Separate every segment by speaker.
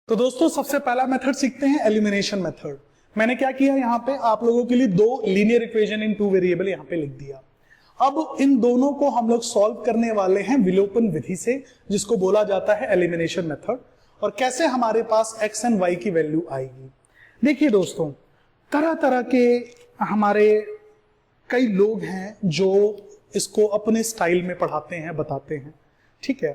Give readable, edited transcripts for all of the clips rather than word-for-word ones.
Speaker 1: तो दोस्तों सबसे पहला मेथड सीखते हैं एलिमिनेशन मेथड। मैंने क्या किया यहाँ पे आप लोगों के लिए दो linear equation in two variable यहाँ पे लिख दिया। अब इन दोनों को हम लोग सॉल्व करने वाले हैं विलोपन विधि से, जिसको बोला जाता है एलिमिनेशन मेथड। और कैसे हमारे पास x एंड y की वैल्यू आएगी। देखिए दोस्तों, तरह तरह के हमारे कई लोग हैं जो इसको अपने स्टाइल में पढ़ाते हैं, बताते हैं, ठीक है।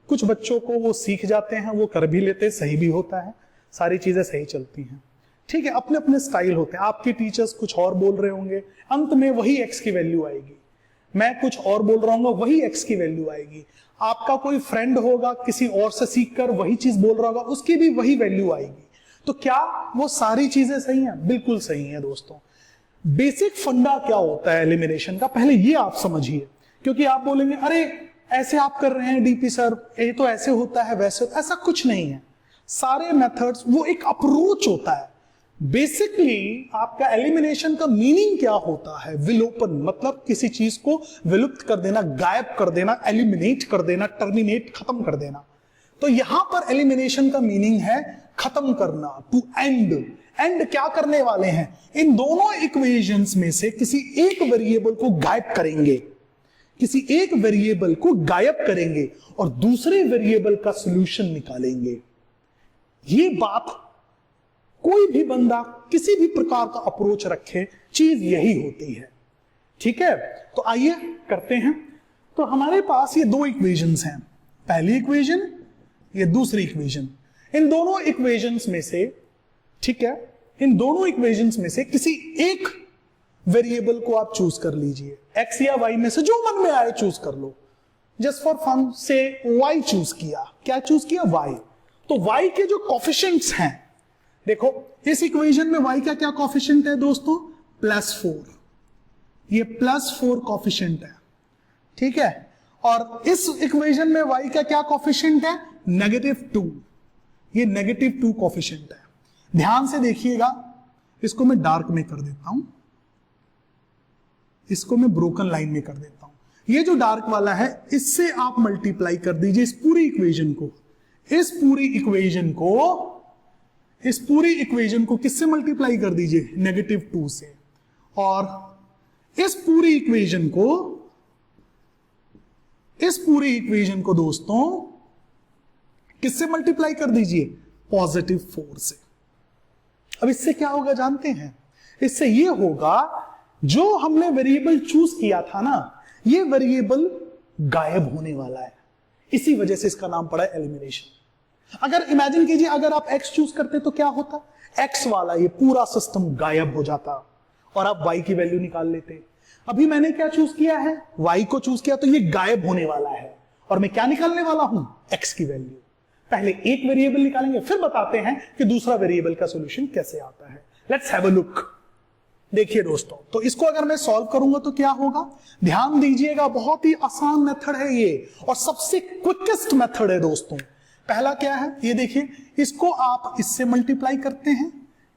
Speaker 1: कुछ बच्चों को वो सीख जाते हैं, वो कर भी लेते हैं, सही भी होता है, सारी चीजें सही चलती हैं, ठीक है। अपने अपने स्टाइल होते हैं। आपके टीचर्स कुछ और बोल रहे होंगे, अंत में वही x की वैल्यू आएगी। मैं कुछ और बोल रहा हूँ, वही x की वैल्यू आएगी। आपका कोई फ्रेंड होगा, किसी और से सीखकर वही चीज बोल रहा होगा, उसकी भी वही वैल्यू आएगी। तो क्या वो सारी चीजें सही हैं? बिल्कुल सही है दोस्तों। बेसिक फंडा क्या होता है एलिमिनेशन का, पहले ये आप समझिए। क्योंकि आप बोलेंगे अरे ऐसे आप कर रहे हैं डीपी सर, ये तो ऐसे होता है वैसे, ऐसा कुछ नहीं है। सारे मेथड्स, वो एक अप्रोच होता है। बेसिकली आपका एलिमिनेशन का मीनिंग क्या होता है? विलोपन, मतलब किसी चीज को विलुप्त कर देना, गायब कर देना, एलिमिनेट कर देना, टर्मिनेट, खत्म कर देना। तो यहां पर एलिमिनेशन का मीनिंग है खत्म करना, टू एंड। एंड क्या करने वाले हैं? इन दोनों इक्वेशंस में से किसी एक वेरिएबल को गायब करेंगे, किसी एक वेरिएबल को गायब करेंगे और दूसरे वेरिएबल का सॉल्यूशन निकालेंगे। ये बात कोई भी बंदा किसी भी प्रकार का अप्रोच रखे, चीज यही होती है, ठीक है। तो आइए करते हैं। तो हमारे पास ये दो इक्वेशंस हैं, पहली इक्वेशन, ये दूसरी इक्वेशन। इन दोनों इक्वेशंस में से, ठीक है, इन दोनों इक्वेशंस में से किसी एक वेरिएबल को आप चूज कर लीजिए। x या y में से जो मन में आए चूज कर लो। जस्ट फॉर फन से y चूज किया। क्या चूज किया? y। तो y के जो कोफिशिएंट्स हैं, देखो इस इक्वेशन में y का क्या कोफिशिएंट है दोस्तों? +4। ये +4 कोफिशिएंट है, ठीक है। और इस इक्वेशन में y का क्या कोफिशिएंट है? -2। ये -2 कोफिशिएंट है। ध्यान से देखिएगा, इसको मैं डार्क में कर देता हूं, इसको मैं ब्रोकन लाइन में कर देता हूं। ये जो डार्क वाला है, इससे आप मल्टीप्लाई कर दीजिए इस पूरी इक्वेशन को। इस पूरी इक्वेशन को किससे मल्टीप्लाई कर दीजिए? -2 से। और इस पूरी इक्वेशन को दोस्तों किससे मल्टीप्लाई कर दीजिए? +4 से। अब इससे क्या होगा जानते हैं? इससे ये होगा, जो हमने वेरिएबल चूज किया था ना, ये वेरिएबल गायब होने वाला है। इसी वजह से इसका नाम पड़ा है एलिमिनेशन। अगर इमेजिन कीजिए, अगर आप x चूज करते तो क्या होता? x वाला ये पूरा सिस्टम गायब हो जाता और आप y की वैल्यू निकाल लेते। अभी मैंने क्या चूज किया है? y को चूज किया, तो ये गायब होने वाला है और मैं क्या निकालने वाला हूं? x की वैल्यू। पहले एक वेरिएबल निकालेंगे, फिर बताते हैं कि दूसरा वेरिएबल का सॉल्यूशन कैसे आता है। Let's have a look. देखिए दोस्तों, तो इसको अगर मैं सॉल्व करूंगा तो क्या होगा? ध्यान दीजिएगा, बहुत ही आसान मेथड है ये और सबसे क्विकेस्ट मेथड है दोस्तों। पहला क्या है? ये देखिए, इसको आप इससे मल्टीप्लाई करते हैं,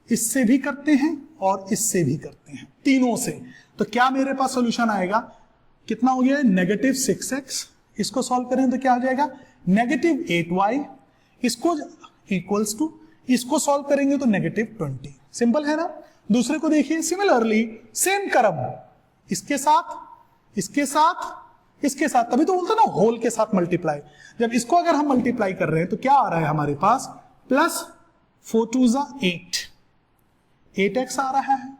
Speaker 1: इससे भी करते हैं और इससे भी करते हैं, तीनों से। तो क्या मेरे पास सॉल्यूशन आएगा? कितना हो गया? -6x। इसको सॉल्व करें तो क्या हो जाएगा? -8y। इसको इक्वल्स टू, इसको सॉल्व करेंगे तो -20। सिंपल है ना? दूसरे को देखिए, सिमिलरली सेम क्रम, इसके साथ, इसके साथ, इसके साथ, तभी तो बोलते ना होल के साथ मल्टीप्लाई। जब इसको अगर हम मल्टीप्लाई कर रहे हैं तो क्या आ रहा है हमारे पास? +4 2 8, 8x आ रहा है।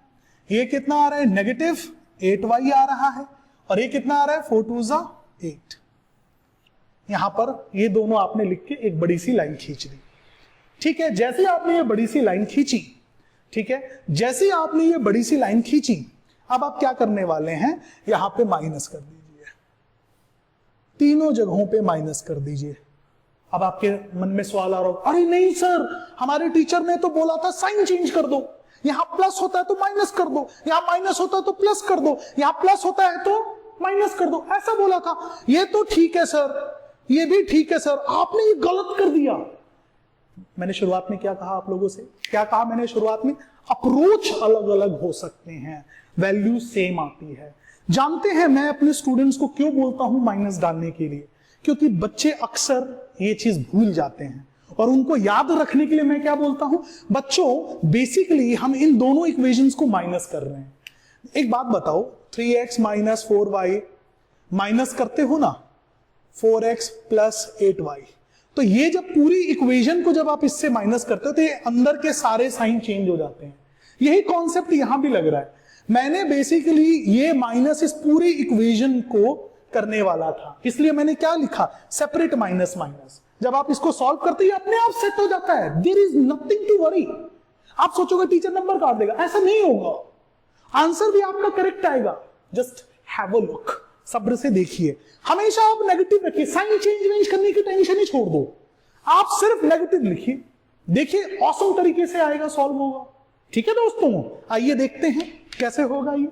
Speaker 1: ये कितना आ रहा है? -8y आ रहा है। और ये कितना आ रहा है? 4 2 8। यहां पर ये दोनों आपने लिख के एक बड़ी सी लाइन खींच दी, ठीक है। जैसे आपने ये बड़ी सी लाइन खींची, ठीक है, जैसे ही आपने ये बड़ी सी लाइन खींची, अब आप क्या करने वाले हैं? यहां पे माइनस कर दीजिए, तीनों जगहों पे माइनस कर दीजिए। अब आपके मन में सवाल आ रहा होगा, अरे नहीं सर, हमारे टीचर ने तो बोला था साइन चेंज कर दो, यहां प्लस होता है तो माइनस कर दो, यहां माइनस होता है तो प्लस कर दो, यहां प्लस होता है तो माइनस कर दो, ऐसा बोला था। ये तो ठीक है सर, ये भी ठीक है सर, आपने ये गलत कर दिया। मैंने शुरुआत में क्या कहा आप लोगों से? क्या कहा मैंने शुरुआत में? अप्रोच अलग अलग हो सकते हैं, वैल्यू सेम आती है। जानते हैं मैं अपने स्टूडेंट्स को क्यों बोलता हूं माइनस डालने के लिए? क्योंकि बच्चे अक्सर ये चीज भूल जाते हैं और उनको याद रखने के लिए मैं क्या बोलता हूं बच्चों, बेसिकली हम इन दोनों इक्वेशंस को माइनस कर रहे हैं। एक बात बताओ, 3x माइनस 4y माइनस करते हो ना 4x प्लस 8y, तो ये जब पूरी इक्वेशन को जब आप इससे माइनस करते हो तो ये अंदर के सारे साइन चेंज हो जाते हैं। यही कॉन्सेप्ट यहां भी लग रहा है। मैंने बेसिकली ये माइनस इस पूरी इक्वेशन को करने वाला था, इसलिए मैंने क्या लिखा, सेपरेट माइनस माइनस। जब आप इसको सॉल्व करते हैं अपने आप सेट हो जाता है, there is nothing to worry. आप सोचोगे टीचर नंबर काट देगा, ऐसा नहीं होगा, आंसर भी आपका करेक्ट आएगा। जस्ट हैव अ लुक, सब्र से देखिए। हमेशा आप नेगेटिव रखिए, साइन चेंज करने की टेंशन ही छोड़ दो, आप सिर्फ नेगेटिव लिखिए, देखिए ऑसम तरीके से आएगा, सॉल्व होगा। ठीक है दोस्तों, आइए देखते हैं कैसे होगा ये।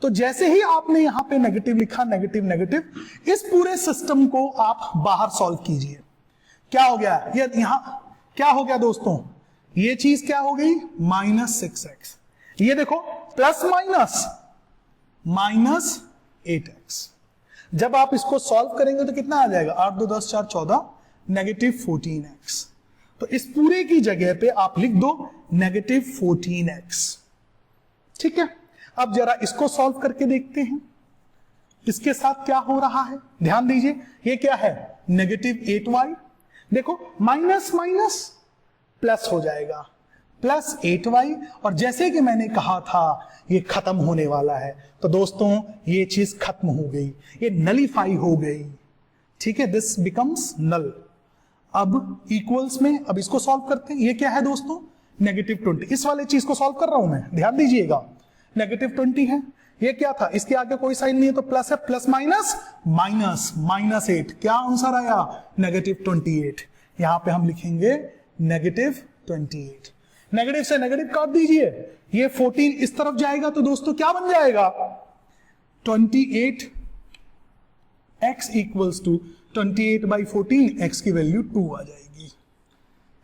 Speaker 1: तो जैसे ही आपने यहां पे नेगेटिव लिखा, नेगेटिव नेगेटिव, इस पूरे सिस्टम को आप बाहर सॉल्व कीजिए। क्या हो गया ये, यहां क्या हो गया दोस्तों, ये चीज क्या हो गई, -6x। ये देखो प्लस माइनस -8x। जब आप इसको सॉल्व करेंगे तो कितना आ जाएगा, 8 2 10 4 14, -14x। तो इस पूरे की जगह पे आप लिख दो -14x। ठीक है, अब जरा इसको सॉल्व करके देखते हैं इसके साथ क्या हो रहा है। ध्यान दीजिए, ये क्या है, -8y। देखो माइनस माइनस प्लस हो जाएगा, +8y। और जैसे कि मैंने कहा था ये खत्म होने वाला है, तो दोस्तों ये चीज खत्म हो गई, ये नलीफाई हो गई। ठीक है, दिस बिकम्स नल। अब इक्वल्स में, अब इसको सॉल्व करते हैं। ये क्या है दोस्तों, -20। इस वाले चीज को सॉल्व कर रहा हूं मैं, ध्यान दीजिएगा, -20 है। ये क्या था, इसके आगे कोई साइन नहीं है तो प्लस है, प्लस माइनस माइनस -8। क्या आंसर आया, -28। यहां पे हम लिखेंगे -28। नेगेटिव से नेगेटिव काट दीजिए, ये 14 इस तरफ जाएगा तो दोस्तों क्या बन जाएगा, 28x इक्वल्स टू 28/14, x की वैल्यू 2 आ जाएगी।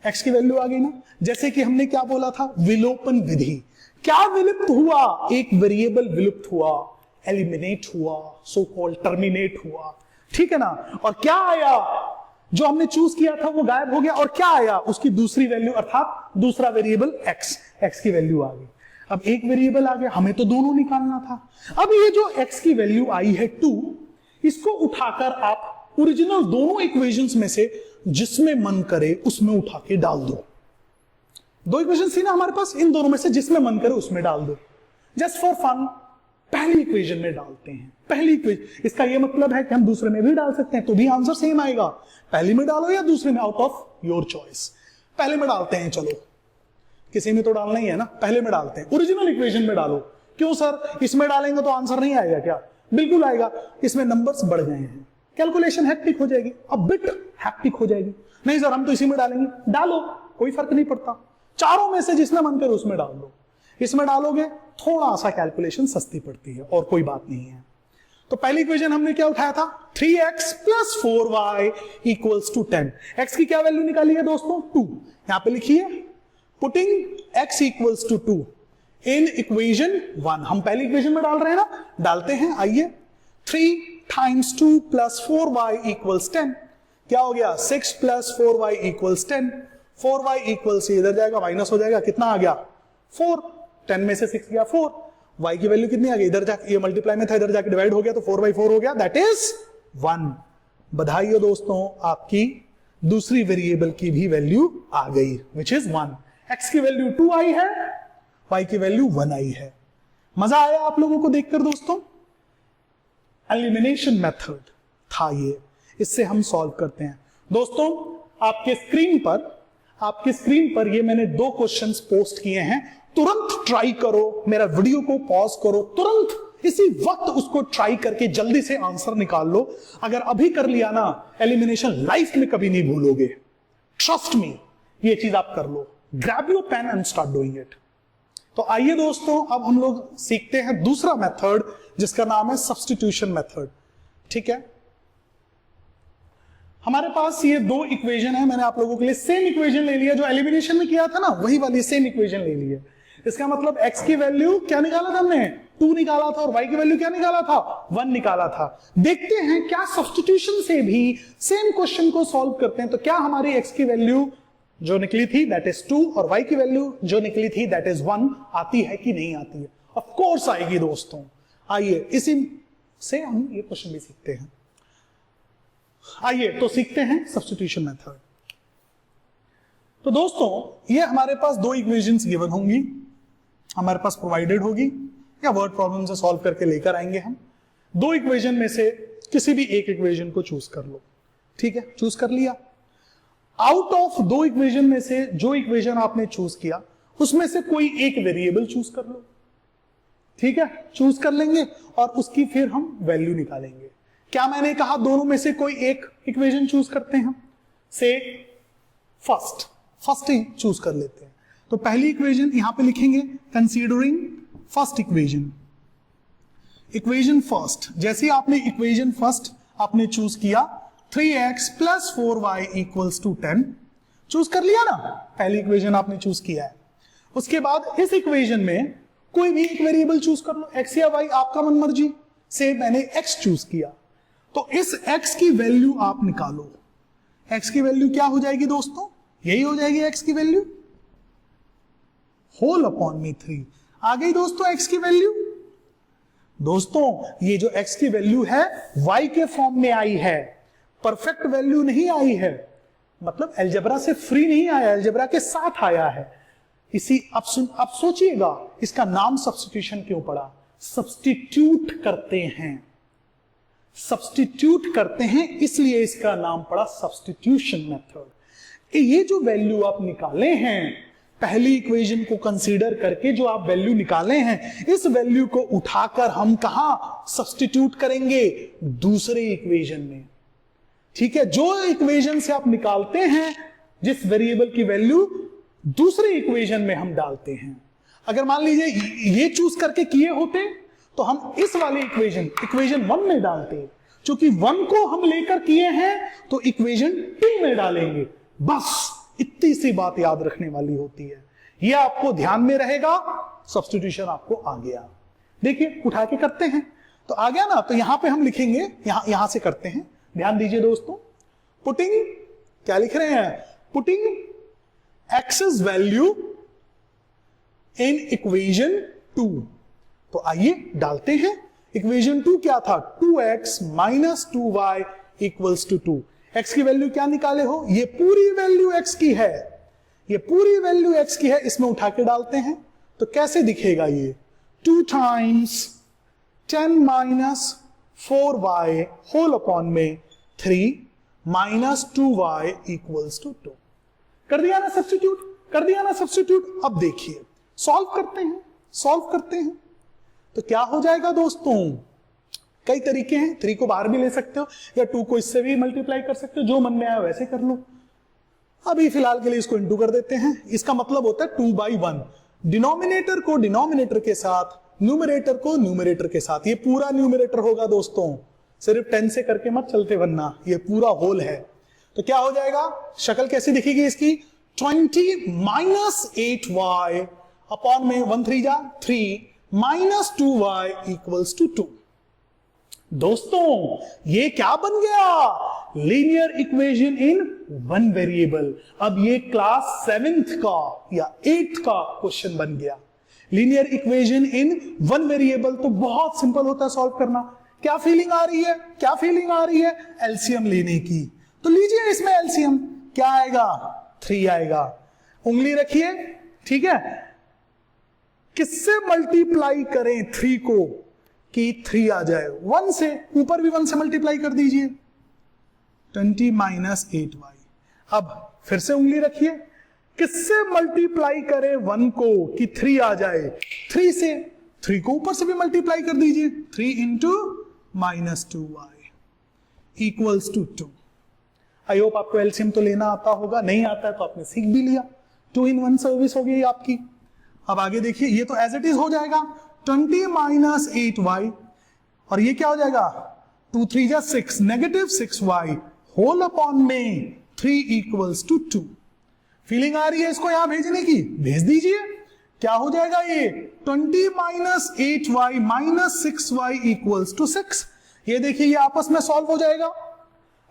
Speaker 1: x की वैल्यू आ गई ना। जैसे कि हमने क्या बोला था, विलोपन विधि। क्या विलुप्त हुआ, एक वेरिएबल विलुप्त हुआ, एलिमिनेट हुआ, सो कॉल्ड टर्मिनेट हुआ। ठीक है ना। और क्या आया, जो हमने चूज किया था वो गायब हो गया, और क्या आया, उसकी दूसरी वैल्यू, अर्थात दूसरा वेरिएबल x की वैल्यू आ गई। अब एक वेरिएबल आ गया, हमें तो दोनों निकालना था। अब ये जो x की वैल्यू आई है 2, इसको उठाकर आप ओरिजिनल दोनों इक्वेशंस में से जिसमें मन करे उसमें उठा के डाल दो। दो इक्वेशन थी ना हमारे पास, इन दोनों में से जिसमें मन करे उसमें डाल दो। जस्ट फॉर फन पहली इक्वेशन में डालते हैं, पहली इक्वेशन। इसका ये मतलब है कि हम दूसरे में भी डाल सकते हैं तो भी आंसर सेम आएगा। पहली में डालो या दूसरे में, आउट ऑफ योर चॉइस। पहले में डालते हैं, चलो किसी में तो डालना ही है ना, पहले में डालते हैं, ओरिजिनल इक्वेशन में डालो। क्यों सर, इसमें डालेंगे तो आंसर नहीं आएगा क्या, बिल्कुल आएगा। इसमें नंबर्स बढ़ गए हैं, कैलकुलेशन हैक्टिक हो जाएगी, अब बिट हैक्टिक हो जाएगी। नहीं सर हम तो इसी में डालेंगे, डालो, कोई फर्क नहीं पड़ता, चारों में से जिसमें मन करे उसमें डाल दो। इसमें डालोगे थोड़ा सा कैलकुलेशन सस्ती पड़ती है, और कोई बात नहीं है। तो पहली इक्वेशन हमने क्या उठाया था, 3x + 4y = 10। x की क्या वैल्यू निकाली है दोस्तों, 2। यहां पे लिखिए, पुटिंग x = 2 इन इक्वेशन 1। हम पहली इक्वेशन में डाल रहे हैं ना, डालते हैं, आइए। 3 × 2 + 4y = 10। क्या हो गया, 6 + 4y = 10। 4y इक्वल्स इधर जाएगा, माइनस हो जाएगा, कितना आ गया, 4। 10 में से 6 गया 4। y की वैल्यू कितनी आ गई, इधर जाके, ये मल्टीप्लाई में था, इधर जाके डिवाइड हो गया तो 4/4 हो गया, दैट इज 1। बधाई हो दोस्तों, आपकी दूसरी वेरिएबल की भी वैल्यू आ गई, विच इज 1। x की वैल्यू 2 आई है, y की वैल्यू 1 आई है। मजा आया आप लोगों को देखकर दोस्तों। एलिमिनेशन मेथड था ये, इससे हम सॉल्व करते हैं दोस्तों। आपके स्क्रीन पर ये मैंने 2 क्वेश्चंस पोस्ट किए हैं, तुरंत ट्राई करो, मेरा वीडियो को पॉज करो, तुरंत इसी वक्त उसको ट्राई करके जल्दी से आंसर निकाल लो। अगर अभी कर लिया ना, एलिमिनेशन लाइफ में कभी नहीं भूलोगे, ट्रस्ट मी, ये चीज आप कर लो। Grab your pen and start doing it. तो आइए दोस्तों, अब हम लोग सीखते हैं दूसरा मेथड, जिसका नाम है सब्स्टिट्यूशन मेथड। ठीक है, हमारे पास ये 2 इक्वेशन है, मैंने आप लोगों के लिए सेम इक्वेशन ले लिया, जो एलिमिनेशन में किया था ना, वही वाली सेम इक्वेशन ले ली है। इसका मतलब x की वैल्यू क्या निकाला था हमने, 2 निकाला था और y की वैल्यू क्या निकाला था, 1 निकाला था। देखते हैं क्या सब्स्टिट्यूशन से भी सेम क्वेश्चन को सॉल्व करते हैं तो क्या हमारी x की वैल्यू जो निकली थी दैट इज 2 और y की वैल्यू जो निकली थी दैट इज 1 आती है कि नहीं आती है। ऑफ कोर्स आएगी दोस्तों। आइए इसी से हम ये क्वेश्चन भी सीखते हैं। आइए तो सीखते हैं सब्स्टिट्यूशन मेथड। तो दोस्तों ये हमारे पास दो इक्वेशंस गिवन होंगी, हमारे पास प्रोवाइडेड होगी या वर्ड प्रॉब्लम से सॉल्व करके लेकर आएंगे हम। दो इक्वेशन में से किसी भी एक इक्वेशन को चूज कर लो, ठीक है, चूज कर लिया। आउट ऑफ दो इक्वेशन में से जो इक्वेशन आपने चूज किया उसमें से कोई एक वेरिएबल चूज कर लो, ठीक है, चूज कर लेंगे और उसकी फिर हम वैल्यू निकालेंगे। क्या मैंने कहा दोनों में से कोई एक इक्वेशन चूज करते हैं, से फर्स्ट ही चूज कर लेते हैं। तो पहली इक्वेशन यहां पे लिखेंगे कंसीडरिंग फर्स्ट इक्वेशन फर्स्ट। जैसे आपने इक्वेशन फर्स्ट आपने चूज किया 3x + 4y = 10, चूज कर लिया ना, पहली इक्वेशन आपने चूज किया है। उसके बाद इस इक्वेशन में कोई भी एक वेरिएबल चूज कर लो, x या y आपका मन मर्जी। से मैंने x चूज किया तो इस x की वैल्यू आप निकालो। x की वैल्यू क्या हो जाएगी दोस्तों, यही हो जाएगी x की वैल्यू होल अपॉन में 3। आ गई दोस्तों x की वैल्यू। दोस्तों ये जो x की वैल्यू है y के फॉर्म में आई है, परफेक्ट वैल्यू नहीं आई है, मतलब अलजेब्रा से फ्री नहीं आया, अलजेब्रा के साथ आया है। इसी अब सोचिएगा इसका नाम सब्स्टिट्यूशन क्यों पड़ा, सब्स्टिट्यूट करते हैं इसलिए इसका नाम पड़ा सब्स्टिट्यूशन मेथड। ये जो वैल्यू आप निकाले हैं पहली इक्वेशन को कंसीडर करके, जो आप वैल्यू निकाले हैं इस वैल्यू को उठाकर हम कहां सब्स्टिट्यूट करेंगे, दूसरे इक्वेशन में, ठीक है। जो इक्वेशन से आप निकालते हैं जिस वेरिएबल की वैल्यू दूसरे इक्वेशन में हम डालते हैं। अगर मान लीजिए ये चूज करके किए होते तो हम इस वाले इक्वेशन 1 में डालते, क्योंकि 1 को हम लेकर किए हैं तो इक्वेशन 2 में डालेंगे। बस इतनी सी बात याद रखने वाली होती है, यह आपको ध्यान में रहेगा। सब्स्टिट्यूशन आपको आ गया, देखिए उठा के करते हैं तो आ गया ना। तो यहां पे हम लिखेंगे, यहां से करते हैं, ध्यान दीजिए दोस्तों। पुटिंग क्या लिख रहे हैं, putting x's value in equation 2। तो आइए डालते हैं। इक्वेशन 2 क्या था, 2x - 2y = 2। x की वैल्यू क्या निकाले हो, ये पूरी वैल्यू x की है, ये पूरी वैल्यू x की है, इसमें उठा के डालते हैं तो कैसे दिखेगा ये, 2 × 10 - 4y होल अपॉन में 3 - 2y = 2। कर दिया ना सब्स्टिट्यूट। अब देखिए सॉल्व करते हैं तो क्या हो जाएगा दोस्तों, कई तरीके हैं, 3 को बाहर भी ले सकते हो या 2 को इससे भी मल्टीप्लाई कर सकते हो, जो मन में आया वैसे कर लो। अभी फिलहाल के लिए इसको इंटू कर देते हैं। इसका मतलब होता है 2/1, डिनोमिनेटर को डिनोमिनेटर के साथ, न्यूमरेटर को न्यूमरेटर के साथ। ये पूरा न्यूमरेटर होगा दोस्तों, सिर्फ 10 से करके मत चलते वरना ये पूरा होल है। तो क्या हो जाएगा, शक्ल कैसी दिखेगी इसकी, 20 - 8y अपॉन में 1 3 जा 3 - 2y = 2। दोस्तों ये क्या बन गया, लीनियर इक्वेशन इन 1 वेरिएबल। अब ये क्लास 7th का या 8th का क्वेश्चन बन गया। लीनियर इक्वेशन इन 1 वेरिएबल तो बहुत सिंपल होता है सॉल्व करना। क्या फीलिंग आ रही है, एलसीएम लेने की। तो लीजिए इसमें एलसीएम क्या आएगा, 3 आएगा। उंगली रखिए, ठीक है, किससे मल्टीप्लाई करें 3 को कि 3 आ जाए, 1 से, ऊपर भी 1 से मल्टीप्लाई कर दीजिए, 20 - 8y। अब फिर से उंगली रखिए, किससे मल्टीप्लाई करें 1 को कि 3 आ जाए, 3 से, 3 को ऊपर से भी मल्टीप्लाई कर दीजिए, 3 × -2y = 2। आई होप आपको एलसीएम तो लेना आता होगा, नहीं आता है तो आपने सीख भी लिया, 2 in 1 सर्विस हो गई आपकी। अब आगे देखिए, ये तो एज इट इज हो जाएगा 20 - 8y और ये क्या हो जाएगा, 2 3 जा 6 -6y होल अपॉन में 3 = 2। फीलिंग आ रही है इसको यहां भेजने की, भेज दीजिए, क्या हो जाएगा ये 20 minus 8y minus 6y equals to 6। ये देखिए ये आपस में सॉल्व हो जाएगा।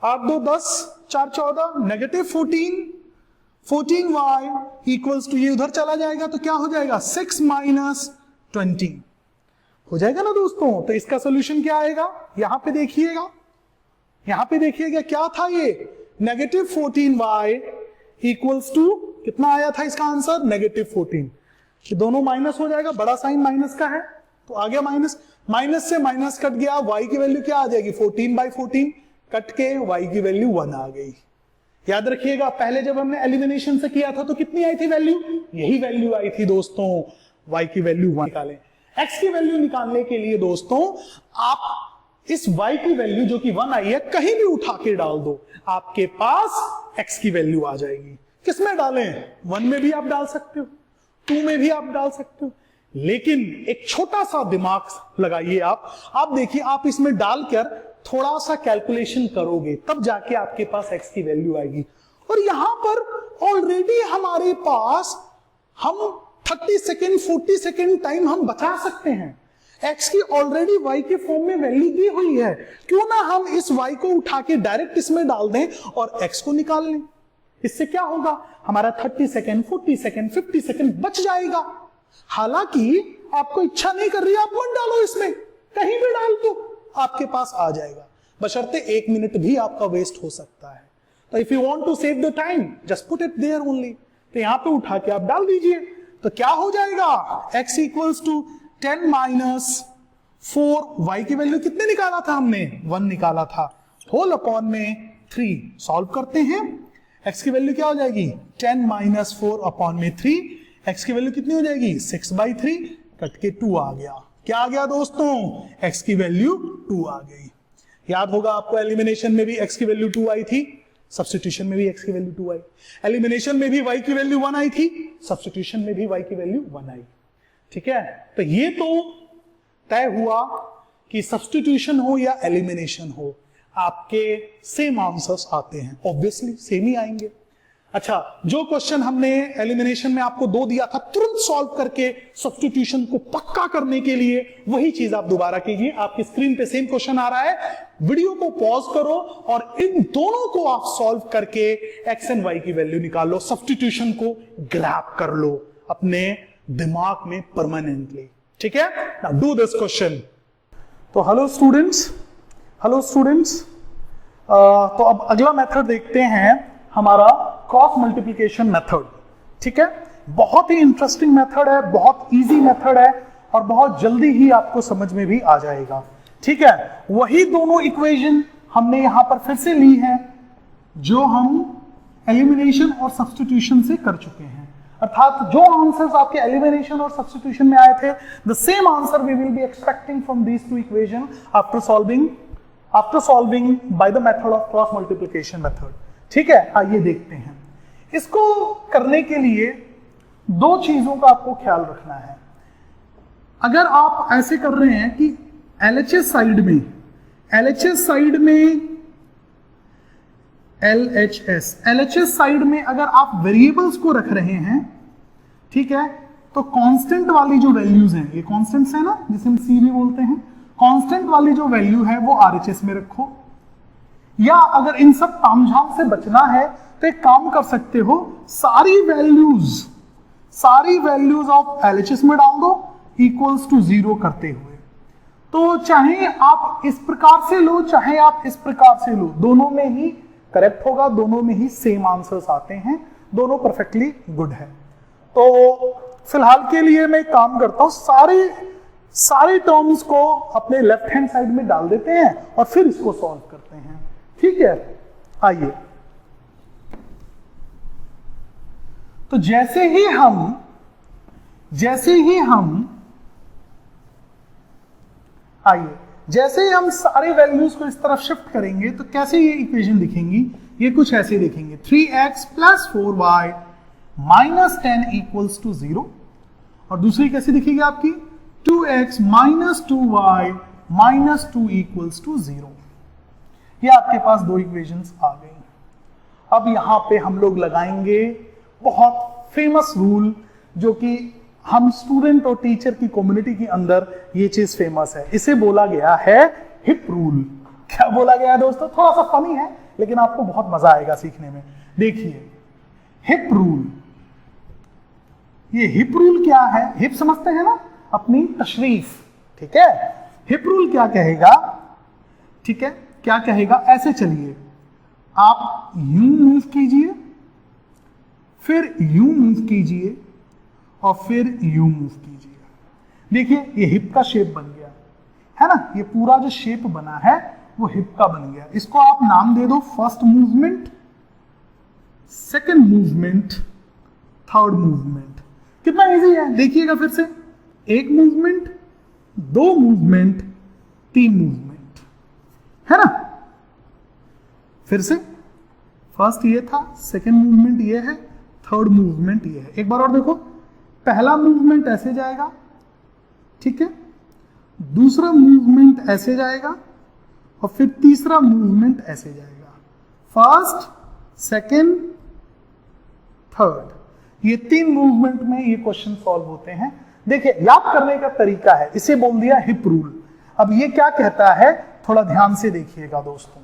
Speaker 1: 8 2 10 4 14 नेगेटिव 14y इक्वल्स टू ये उधर चला जाएगा तो क्या हो जाएगा 6 माइनस 20 हो जाएगा ना दोस्तों। तो इसका सोल्यूशन क्या आएगा, यहां पे देखिएगा, यहां पे देखिएगा क्या था ये नेगेटिव 14y इक्वल्स टू कितना आया था इसका आंसर नेगेटिव 14। कि दोनों माइनस हो जाएगा, बड़ा साइन माइनस का है तो आ गया माइनस, माइनस से माइनस कट गया, y की वैल्यू क्या आ जाएगी 14/14 कट के y की वैल्यू 1 आ गई। याद रखिएगा पहले जब हमने एलिमिनेशन से किया था तो कितनी आई थी वैल्यू, यही वैल्यू आई थी दोस्तों। y की वैल्यू 1 निकालें। x की वैल्यू निकालने के लिए दोस्तों आप इस y की वैल्यू जो कि 1 आई है कहीं भी उठा के डाल दो, आपके पास x की वैल्यू आ जाएगी। किसमें डालें, 1 में भी आप डाल सकते हो, 2 में भी आप डाल सकते हो, लेकिन एक छोटा सा दिमाग लगाइए आप देखिए आप इसमें डालकर थोड़ा सा कैलकुलेशन करोगे तब जाके आपके पास x की वैल्यू आएगी। और यहां पर ऑलरेडी हमारे पास हम 30 सेकेंड 40 सेकेंड टाइम हम बचा सकते हैं। x की ऑलरेडी y के फॉर्म में वैल्यू दी हुई है, क्यों ना हम इस y को उठा के डायरेक्ट इसमें डाल दें और x को निकाल लें। इससे क्या होगा हमारा 30 सेकेंड 40 सेकेंड 50 सेकेंड बच जाएगा। हालांकि आपको इच्छा नहीं कर रही, आप मत डालो इसमें, कहीं भी डाल दो आपके पास आ जाएगा, बशर्ते 1 मिनट भी आपका वेस्ट हो सकता है। तो if you want to save the time just put it there only, तो यहां पे उठा के आप डाल दीजिए तो क्या हो जाएगा x equals to 10 minus 4, y की वैल्यू कितने निकाला था हमने 1 निकाला था, होल अपॉन में 3 सॉल्व करते हैं। x की वैल्यू क्या हो जाएगी 10 माइनस 4 अपॉन में 3, x की वैल्यू कितनी हो जाएगी 6/3 कट के 2 आ गया। क्या आ गया दोस्तों x की वैल्यू 2 आ गई। याद होगा आपको एलिमिनेशन में भी x की वैल्यू 2 आई थी, सब्स्टिट्यूशन में भी x की वैल्यू 2 आई, एलिमिनेशन में भी y की वैल्यू 1 आई थी, सब्स्टिट्यूशन में भी y की वैल्यू 1 आई। ठीक है, तो ये तो तय हुआ कि सब्स्टिट्यूशन हो या एलिमिनेशन हो आपके सेम आंसर्स आते हैं, ऑब्वियसली सेम ही आएंगे। अच्छा, जो क्वेश्चन हमने एलिमिनेशन में आपको 2 दिया था तुरंत सॉल्व करके सब्स्टिट्यूशन को पक्का करने के लिए, वही चीज आप दोबारा कीजिए। आपकी स्क्रीन पे सेम क्वेश्चन आ रहा है, वीडियो को पॉज करो और इन दोनों को आप सॉल्व करके एक्स एंड वाई की वैल्यू निकाल लो, सब्स्टिट्यूशन को ग्रैब कर लो अपने दिमाग में परमानेंटली। ठीक है, नाउ डू दिस क्वेश्चन। तो हेलो स्टूडेंट्स, तो अब अगला मेथड देखते हैं हमारा क्रॉस मल्टीप्लिकेशन मेथड। ठीक है, बहुत ही इंटरेस्टिंग मेथड है, बहुत इजी मेथड है और बहुत जल्दी ही आपको समझ में भी आ जाएगा। ठीक है, वही दोनों इक्वेशन हमने यहां पर फिर से ली हैं जो हम एलिमिनेशन और सब्स्टिट्यूशन से कर चुके हैं, अर्थात जो आंसर्स आपके एलिमिनेशन और सब्स्टिट्यूशन में आए थे, the same answer we will be expecting from these two equation after solving by the method of cross multiplication method. ठीक है, आइए देखते हैं। इसको करने के लिए 2 चीजों का आपको ख्याल रखना है। अगर आप ऐसे कर रहे हैं कि LHS साइड में अगर आप वेरिएबल्स को रख रहे हैं, ठीक है, तो कांस्टेंट वाली जो वैल्यूज हैं, ये कांस्टेंट्स है ना जिसे हम C भी बोलते हैं, कांस्टेंट वाली जो वैल्यू है वो RHS में रखो। या अगर इन सब तामझाम से बचना है तो एक काम कर सकते हो, सारी वैल्यूज ऑफ LHS में डाल दो इक्वल्स टू 0 करते हुए। तो चाहे आप इस प्रकार से लो चाहे आप इस प्रकार से लो, दोनों में ही करेक्ट होगा, दोनों में ही सेम आंसर्स आते हैं, दोनों परफेक्टली गुड है। तो फिलहाल के लिए मैं काम करता हूं, सारे टर्म्स को अपने लेफ्ट हैंड साइड में डाल देते हैं और फिर इसको सॉल्व करते हैं। ठीक है, आइए। तो जैसे ही हम सारे वैल्यूज को इस तरफ शिफ्ट करेंगे तो कैसे ये इक्वेशन दिखेंगी, ये कुछ ऐसे दिखेंगे, 3x plus 4y minus 10 equals to 0। और दूसरी कैसी दिखेगी आपकी, 2x minus 2y minus 2 equals to 0। ये आपके पास 2 इक्वेशंस आ गई। अब यहां पे हम लोग लगाएंगे बहुत फेमस रूल, जो कि हम स्टूडेंट और टीचर की कम्युनिटी के अंदर ये चीज फेमस है, इसे बोला गया है हिप रूल। क्या बोला गया है दोस्तों? थोड़ा सा फनी है लेकिन आपको बहुत मजा आएगा सीखने में। देखिए हिप रूल, ये हिप रूल क्या है? हिप समझते हैं ना, अपनी तशरीफ, ठीक है। हिप रूल क्या कहेगा? ठीक है, क्या कहेगा? ऐसे चलिए, आप यूं मूव कीजिए, फिर यूं मूव कीजिए और फिर यूं मूव कीजिए। देखिए ये हिप का शेप बन गया है ना, ये पूरा जो शेप बना है वो हिप का बन गया। इसको आप नाम दे दो first movement, second movement, third movement. कितना इजी है, देखिएगा फिर से, एक मूवमेंट, दो मूवमेंट, तीन मूवमेंट, है ना। फिर से फर्स्ट ये था, सेकंड मूवमेंट ये है, थर्ड मूवमेंट ये है। एक बार और देखो, पहला मूवमेंट ऐसे जाएगा, ठीक है, दूसरा मूवमेंट ऐसे जाएगा और फिर तीसरा मूवमेंट ऐसे जाएगा। फर्स्ट, सेकंड, थर्ड, ये तीन मूवमेंट में ये क्वेश्चन सॉल्व होते हैं। देखिए याद करने का तरीका है, इसे बोल दिया हिप रूल। अब ये क्या कहता है, थोड़ा ध्यान से देखिएगा दोस्तों,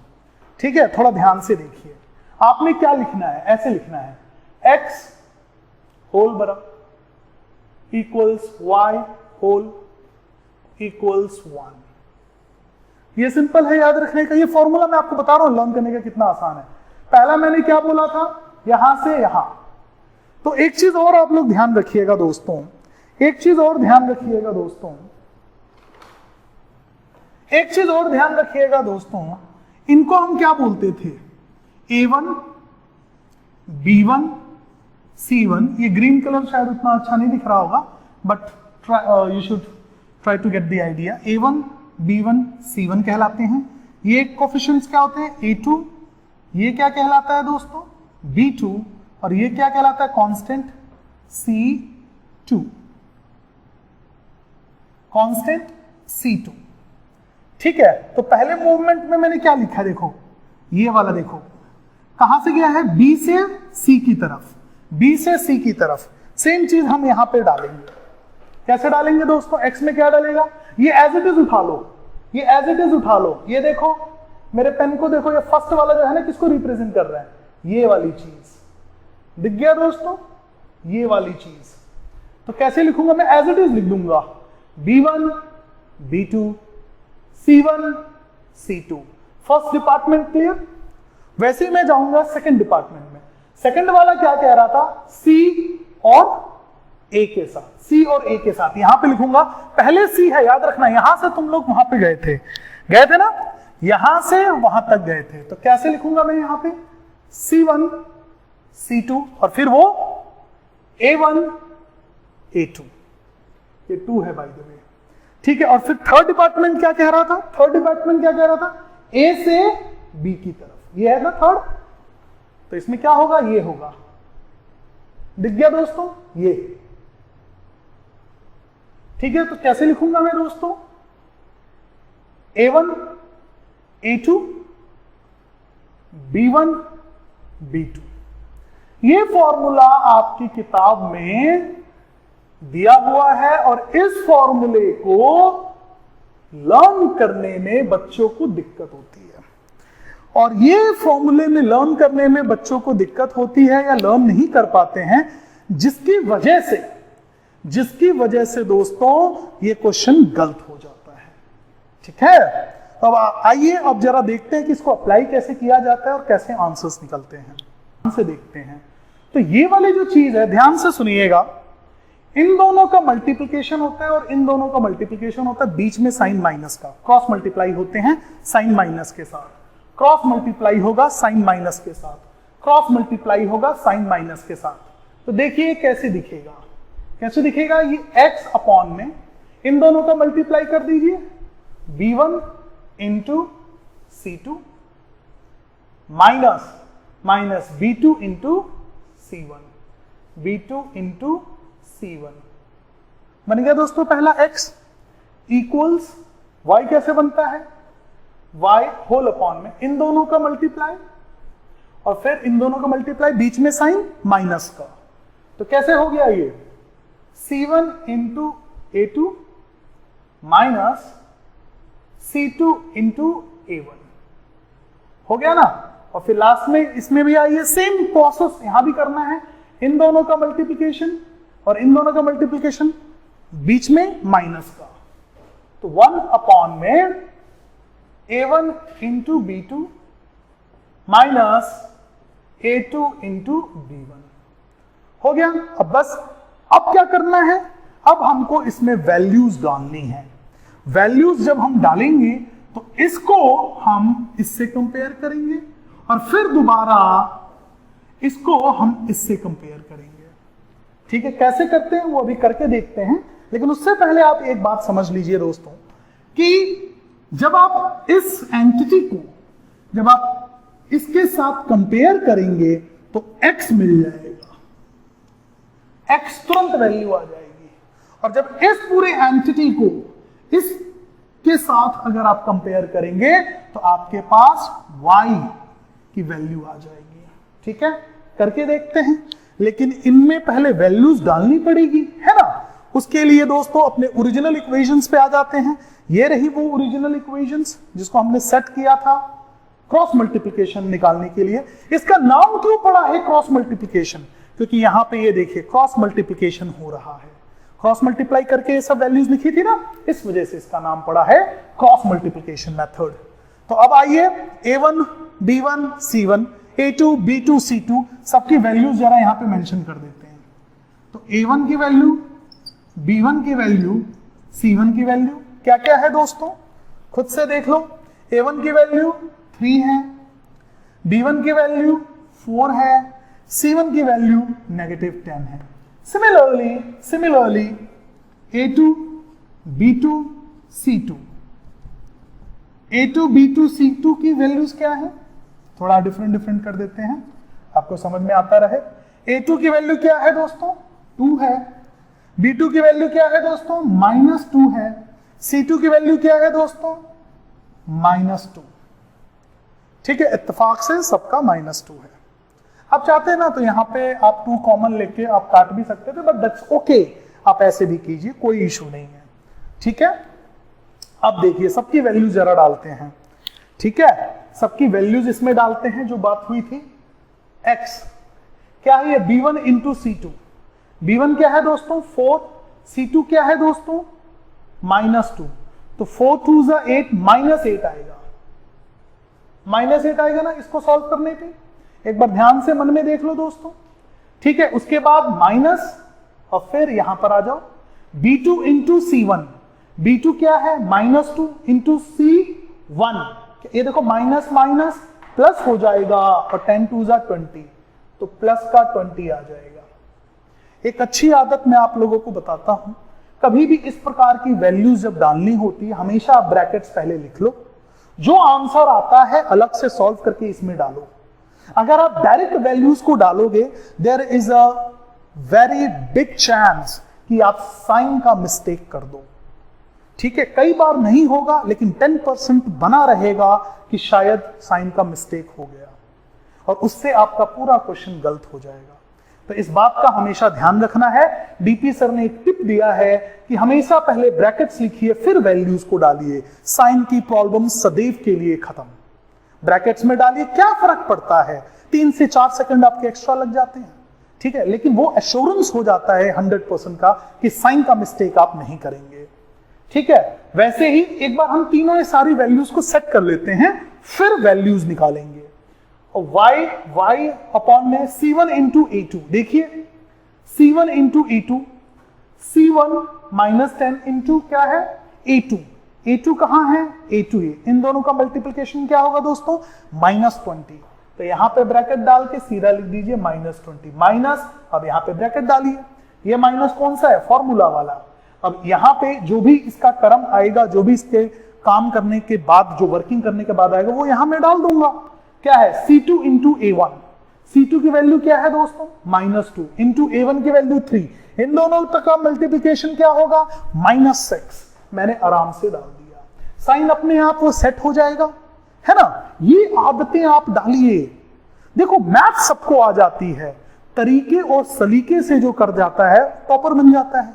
Speaker 1: ठीक है, थोड़ा ध्यान से देखिए। आपने क्या लिखना है, ऐसे लिखना है, x होल बराबर इक्वल्स y होल इक्वल्स 1। ये सिंपल है याद रखने का, ये फॉर्मूला मैं आपको बता रहा हूं लर्न करने का कितना आसान है। पहला मैंने क्या बोला था, यहां से यहां। तो एक चीज और आप लोग ध्यान रखिएगा दोस्तों, एक चीज और ध्यान रखिएगा दोस्तों, एक चीज और ध्यान रखिएगा दोस्तों, इनको हम क्या बोलते थे, A1, B1, C1। ये ग्रीन कलर शायद उतना अच्छा नहीं दिख रहा होगा, but you should try to get the idea. A1, B1, C1 कहलाते हैं। ये कोफिशिएंट्स क्या होते हैं, A2, ये क्या कहलाता है दोस्तों, B2, और ये क्या कहलाता है, कांस्टेंट C2, कांस्टेंट C2, ठीक है। तो पहले मूवमेंट में मैंने क्या लिखा, देखो ये वाला, देखो कहां से गया है, B से C की तरफ, B से C की तरफ। सेम चीज हम यहां पे डालेंगे। कैसे डालेंगे दोस्तों, x में क्या डालेगा, ये एज इट इज उठा लो, ये एज इट इज उठा लो। ये देखो मेरे पेन को देखो, ये फर्स्ट वाला जो है ना किसको रिप्रेजेंट कर रहा है, ये वाली चीज दिख गया दोस्तों, ये वाली चीज। तो कैसे लिखूंगा मैं, एज इट इज लिख दूंगा, B1, B2, C1, C2। First department clear. वैसे ही मैं जाऊंगा सेकंड डिपार्टमेंट में। सेकंड वाला क्या कह रहा था, C और A के साथ, C और A के साथ। यहां पे लिखूंगा, पहले C है याद रखना, यहां से तुम लोग वहां पे गए थे ना, यहां से वहां तक गए थे। तो कैसे लिखूंगा मैं यहां पे, C1, C2 और फिर वो A1, A2, ये 2 है बाय द वे, ठीक है। और फिर थर्ड डिपार्टमेंट क्या कह रहा था, थर्ड डिपार्टमेंट क्या कह रहा था, A से B की तरफ, ये है ना थर्ड। तो इसमें क्या होगा, ये होगा, दिख गया दोस्तों, ये, ठीक है। तो कैसे लिखूंगा मैं दोस्तों, A1, A2, B1, B2। ये फॉर्मूला आपकी किताब में दिया हुआ है और इस फॉर्मूले को लर्न करने में बच्चों को दिक्कत होती है। और ये फॉर्मूले में लर्न करने में बच्चों को दिक्कत होती है या लर्न नहीं कर पाते हैं, जिसकी वजह से दोस्तों ये क्वेश्चन गलत हो जाता है, ठीक है। अब आइए अब जरा देखते हैं कि इसको अप्लाई कैसे किया जाता है और कैसे आंसर्स निकलते हैं, ध्यान से देखते हैं। तो ये वाली जो चीज है, ध्यान से सुनिएगा, इन दोनों का मल्टीप्लिकेशन होता है और इन दोनों का मल्टीप्लिकेशन होता है, बीच में साइन माइनस का, क्रॉस मल्टीप्लाई होते हैं साइन माइनस के साथ, क्रॉस मल्टीप्लाई होगा साइन माइनस के साथ, क्रॉस मल्टीप्लाई होगा साइन माइनस के साथ। तो देखिए कैसे दिखेगा, कैसे दिखेगा, ये x अपॉन में इन दोनों का मल्टीप्लाई कर दीजिए, B1 into C2 minus B2 into C1, B2 into C1 बन गया दोस्तों पहला x इक्वल्स y कैसे बनता है, y होल अपॉन में इन दोनों का मल्टीप्लाई और फिर इन दोनों का मल्टीप्लाई बीच में साइन माइनस का। तो कैसे हो गया ये C1 into A2 minus C2 into A1 हो गया ना। और फिर लास्ट में इसमें भी आइए सेम प्रोसेस यहां भी करना है, इन दोनों का मल्टीप्लिकेशन और इन दोनों का मल्टीप्लिकेशन, बीच में माइनस का, तो 1 अपॉन में A1 into B2 minus A2 into B1 हो गया। अब बस अब क्या करना है, अब हमको इसमें वैल्यूज डालनी है। वैल्यूज जब हम डालेंगे तो इसको हम इससे कंपेयर करेंगे और फिर दोबारा इसको हम इससे कंपेयर करेंगे। ठीक है, कैसे करते हैं वो अभी करके देखते हैं, लेकिन उससे पहले आप एक बात समझ लीजिए दोस्तों कि जब आप इस एंटिटी को जब आप इसके साथ कंपेयर करेंगे तो x मिल जाएगा, x तुरंत वैल्यू आ जाएगी। और जब इस पूरे एंटिटी को इसके साथ अगर आप कंपेयर करेंगे तो आपके पास y की वैल्यू आ जाएगी। ठीक है, करके देखते हैं, लेकिन इनमें पहले वैल्यूज डालनी पड़ेगी, है ना। उसके लिए दोस्तों अपने ओरिजिनल इक्वेशंस पे आ जाते हैं। ये रही वो ओरिजिनल इक्वेशंस जिसको हमने सेट किया था क्रॉस मल्टीप्लिकेशन निकालने के लिए। इसका नाम क्यों पड़ा है क्रॉस मल्टीप्लिकेशन, क्योंकि यहां पे ये देखिए क्रॉस मल्टीप्लिकेशन हो रहा है, क्रॉस मल्टीप्लाई करके ये सब वैल्यूज लिखी थी ना, इस वजह से इसका नाम पड़ा है क्रॉस मल्टीप्लिकेशन मेथड। तो अब आइए A1 B1 C1 A2 B2 C2 सबकी वैल्यूज जरा यहां पे मेंशन कर देते हैं। तो A1 की वैल्यू, B1 की वैल्यू, C1 की वैल्यू क्या क्या है दोस्तों, खुद से देख लो। A1 की वैल्यू 3 है, B1 की वैल्यू 4 है, C1 की वैल्यू -10 है। Similarly A2 B2 C2 A2 B2 C2 की वैल्यूज क्या है, थोड़ा डिफरेंट कर देते हैं आपको समझ में आता रहे। A2 की वैल्यू क्या है दोस्तों, 2 है। B2 की वैल्यू क्या है दोस्तों, -2 है। C2 की वैल्यू क्या है दोस्तों, -2। ठीक है, इत्तेफाक से सबका -2 है। आप चाहते हैं ना तो यहां पे आप 2 कॉमन लेके आप काट भी सकते थे, बट दैट्स ओके, आप ऐसे भी कीजिए, कोई इशू नहीं है। ठीक है, अब देखिए सबकी वैल्यूज जरा डालते हैं। ठीक है, सबकी वैल्यूज इसमें डालते हैं जो बात हुई थी। x क्या है ये, B1 इंटू C2। B1 क्या है दोस्तों 4, C2 क्या है दोस्तों -2। तो 4 2 8 -8 आएगा, -8 आएगा ना इसको सॉल्व करने पे। एक बार ध्यान से मन में देख लो दोस्तों। ठीक है, उसके बाद माइनस और फिर यहां पर आ जाओ B2 इंटू C1। B2 क्या है -2 इंटू C1, ये देखो माइनस माइनस प्लस हो जाएगा और 10 2 20, तो प्लस का 20 आ जाएगा। एक अच्छी आदत मैं आप लोगों को बताता हूं, कभी भी इस प्रकार की वैल्यूज जब डालनी होती है हमेशा आप ब्रैकेट्स पहले लिख लो, जो आंसर आता है अलग से सॉल्व करके इसमें डालो। अगर आप डायरेक्ट वैल्यूज को डालोगे there is a very big chance कि आप साइन का मिस्टेक कर दो। ठीक है, कई बार नहीं होगा लेकिन 10% बना रहेगा कि शायद साइन का मिस्टेक हो गया और उससे आपका पूरा क्वेश्चन गलत हो जाएगा। तो इस बात का हमेशा ध्यान रखना है। डीपी सर ने एक टिप दिया है कि हमेशा पहले ब्रैकेट्स लिखिए फिर वैल्यूज को डालिए, साइन की प्रॉब्लम सदैव के लिए खत्म। ब्रैकेट्स में डालिए, क्या फर्क पड़ता है, 3 से 4 सेकंड आपके एक्स्ट्रा लग जाते हैं। ठीक है, लेकिन वो एश्योरेंस हो जाता है 100% का कि साइन का मिस्टेक आप नहीं करेंगे। ठीक है, वैसे ही एक बार हम तीनों सारी वैल्यूज को सेट कर लेते हैं फिर वैल्यूज निकालेंगे। और y अपॉन में C1 इंटू A2, देखिए C1 into A2, C1 -10 into क्या है A2, A2 कहां है A2 ये, इन दोनों का मल्टीप्लिकेशन क्या होगा दोस्तों -20। तो यहां पे ब्रैकेट डाल के सीधा लिख दीजिए -20 माइनस, अब यहां पे ब्रैकेट डालिए, ये माइनस कौन सा है फॉर्मूला वाला। अब यहां पे जो भी इसका क्रम आएगा, जो भी इसके काम करने के बाद, जो वर्किंग करने के बाद आएगा वो यहां मैं डाल दूंगा। क्या है C2 इंटू A1, C2 की वैल्यू क्या है दोस्तों -2 इंटू A1 की वैल्यू 3, इन दोनों तक का मल्टीप्लिकेशन क्या होगा -6। मैंने आराम से डाल दिया, साइन अपने आप वो सेट हो जाएगा, है ना। ये आदतें आप डालिए, देखो मैथ सबको आ जाती है, तरीके और सलीके से जो कर जाता है टॉपर बन जाता है।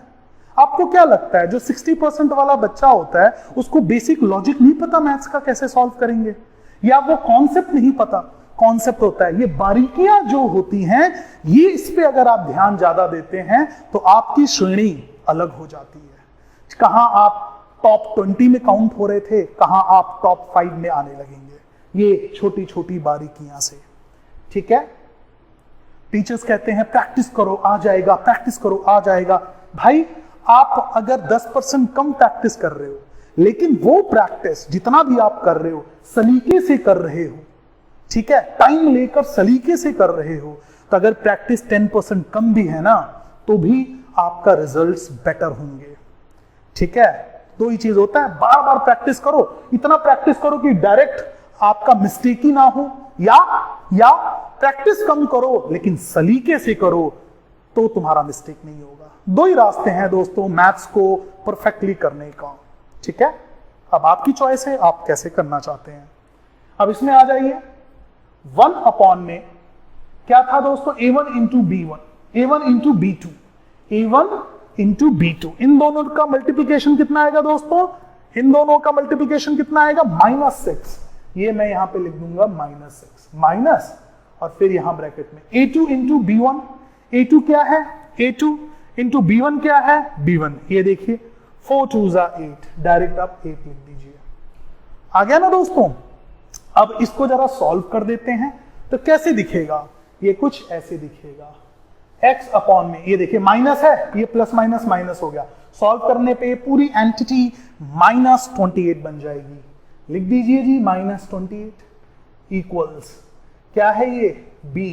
Speaker 1: आपको क्या लगता है जो 60% वाला बच्चा होता है उसको बेसिक लॉजिक नहीं पता मैथ्स का कैसे सॉल्व करेंगे, या वो कॉन्सेप्ट नहीं पता? कॉन्सेप्ट होता है, ये बारीकियां जो होती हैं ये इस पे अगर आप ध्यान ज्यादा देते हैं तो आपकी श्रेणी अलग हो जाती है। कहां आप टॉप 20 में काउंट हो रहे थे, कहां आप टॉप 5 में आने लगेंगे, ये छोटी छोटी बारीकियां से। ठीक है, टीचर्स कहते हैं प्रैक्टिस करो आ जाएगा, प्रैक्टिस करो आ जाएगा। भाई आप अगर 10% कम प्रैक्टिस कर रहे हो, लेकिन वो प्रैक्टिस जितना भी आप कर रहे हो सलीके से कर रहे हो, ठीक है, टाइम लेकर सलीके से कर रहे हो, तो अगर प्रैक्टिस 10% कम भी है ना तो भी आपका रिजल्ट्स बेटर होंगे। ठीक है, दो ही चीज होता है, बार बार प्रैक्टिस करो, इतना प्रैक्टिस करो कि डायरेक्ट आपका मिस्टेक ही ना हो, या प्रैक्टिस कम करो लेकिन सलीके से करो तो तुम्हारा मिस्टेक नहीं होगा। दो ही रास्ते हैं दोस्तों मैथ्स को परफेक्टली करने का। ठीक है, अब आपकी चॉइस है आप कैसे करना चाहते हैं। अब इसमें आ जाइए, 1 अपॉन में क्या था दोस्तों, a1 into b1, a1 into b2, a1 into b2, इन दोनों का मल्टीप्लीकेशन कितना आएगा दोस्तों, इन दोनों का मल्टीप्लीकेशन कितना आएगा, -6। ये मैं यहां पे लिख दूंगा -6 माइनस, और फिर यहां ब्रैकेट में a2 इंटू b1, a2 क्या है, a2 इंटू b1 क्या है, b1। ये देखिए 4 2 8, डायरेक्ट आप 8 लिख दीजिए। आ गया ना दोस्तों। अब इसको जरा सॉल्व कर देते हैं तो कैसे दिखेगा, ये कुछ ऐसे दिखेगा, x अपॉन में ये देखिए माइनस है, ये प्लस माइनस माइनस हो गया, सॉल्व करने पे पूरी एंटिटी -28 बन जाएगी। लिख दीजिए जी -28 इक्वल्स क्या है, ये b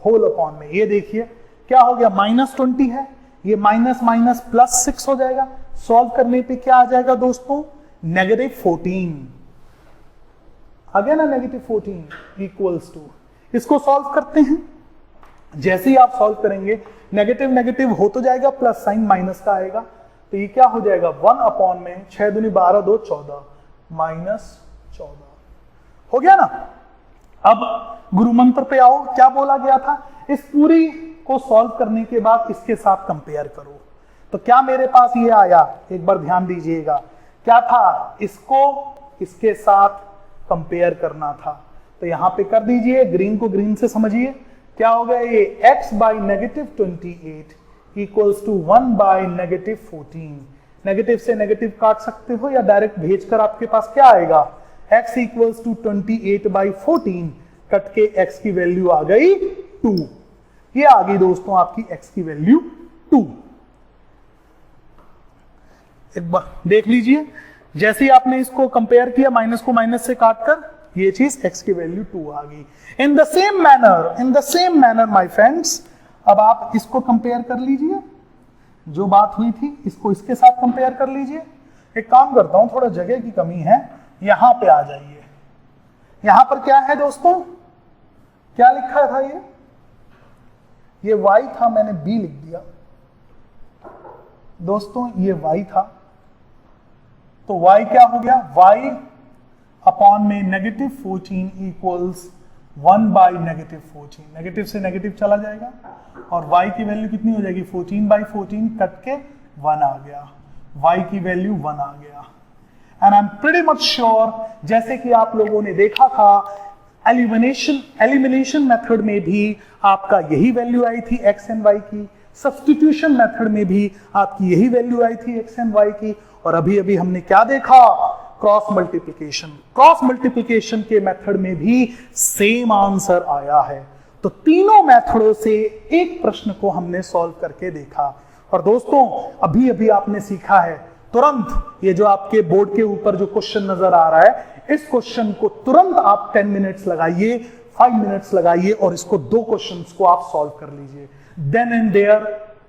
Speaker 1: होल अपॉन में, ये देखिए क्या हो गया, -20 है, ये माइनस माइनस +6 हो जाएगा, सॉल्व करने पे क्या आ जाएगा दोस्तों, -14 आ गया ना, -14 इक्वल्स टू, इसको सॉल्व करते हैं। जैसे ही आप सॉल्व करेंगे नेगेटिव नेगेटिव हो तो जाएगा, प्लस साइन माइनस का आएगा, तो ये क्या हो जाएगा 1 अपॉन में 6 दूनी 12 2 14 -14 हो गया ना। अब गुरु मंत्र पे आओ, क्या बोला गया था, इस पूरी को सॉल्व करने के बाद इसके साथ कंपेयर करो। तो क्या मेरे पास ये आया, एक बार ध्यान दीजिएगा, क्या था, इसको इसके साथ कंपेयर करना था, तो यहां पे कर दीजिए, ग्रीन को ग्रीन से समझिए, क्या हो गया, ये x by -28 equals to 1 by -14। Negative से नेगेटिव काट सकते हो या डायरेक्ट भेजकर आपके पास क्या आएगा, x equals to 28 by 14, cut के x की वैल्यू आ गई 2। ये आ गई दोस्तों आपकी x की वैल्यू 2। एक बार देख लीजिए, जैसे ही आपने इसको कंपेयर किया, माइनस को माइनस से काटकर, ये चीज x की वैल्यू 2 आ गई। In the same manner my friends, अब आप इसको कंपेयर कर लीजिए, जो बात हुई थी इसको इसके साथ कंपेयर कर लीजिए। एक काम करता हूं, थोड़ा जगह की कमी है, यहां पे आ जाइए। यहां पर क्या है दोस्तों, क्या लिखा था, ये y था, मैंने b लिख दिया दोस्तों, ये y था, तो y क्या हो गया, y अपॉन में -14 इक्वल्स 1 बाई -14, नेगेटिव से नेगेटिव चला जाएगा और y की वैल्यू कितनी हो जाएगी, 14 बाई 14 कट के 1 आ गया, y की वैल्यू 1 आ गया। And I am pretty much sure, जैसे कि आप लोगों ने देखा था एलिमिनेशन मेथड में भी आपका यही वैल्यू आई थी x एंड y की, सब्स्टिट्यूशन मेथड में भी आपकी यही वैल्यू आई थी x एंड y की, और अभी अभी हमने क्या देखा, क्रॉस मल्टीप्लिकेशन के मेथड में भी सेम आंसर आया है। तो तीनों मेथडों से एक प्रश्न को हमने सॉल्व करके देखा। और दोस्तों अभी अभी आपने सीखा है, तुरंत ये जो आपके बोर्ड के ऊपर जो क्वेश्चन नजर आ रहा है, इस क्वेश्चन को तुरंत आप 10 मिनट्स लगाइए, 5 मिनट्स लगाइए और इसको 2 क्वेश्चंस को आप सॉल्व कर लीजिए। देन एंड देयर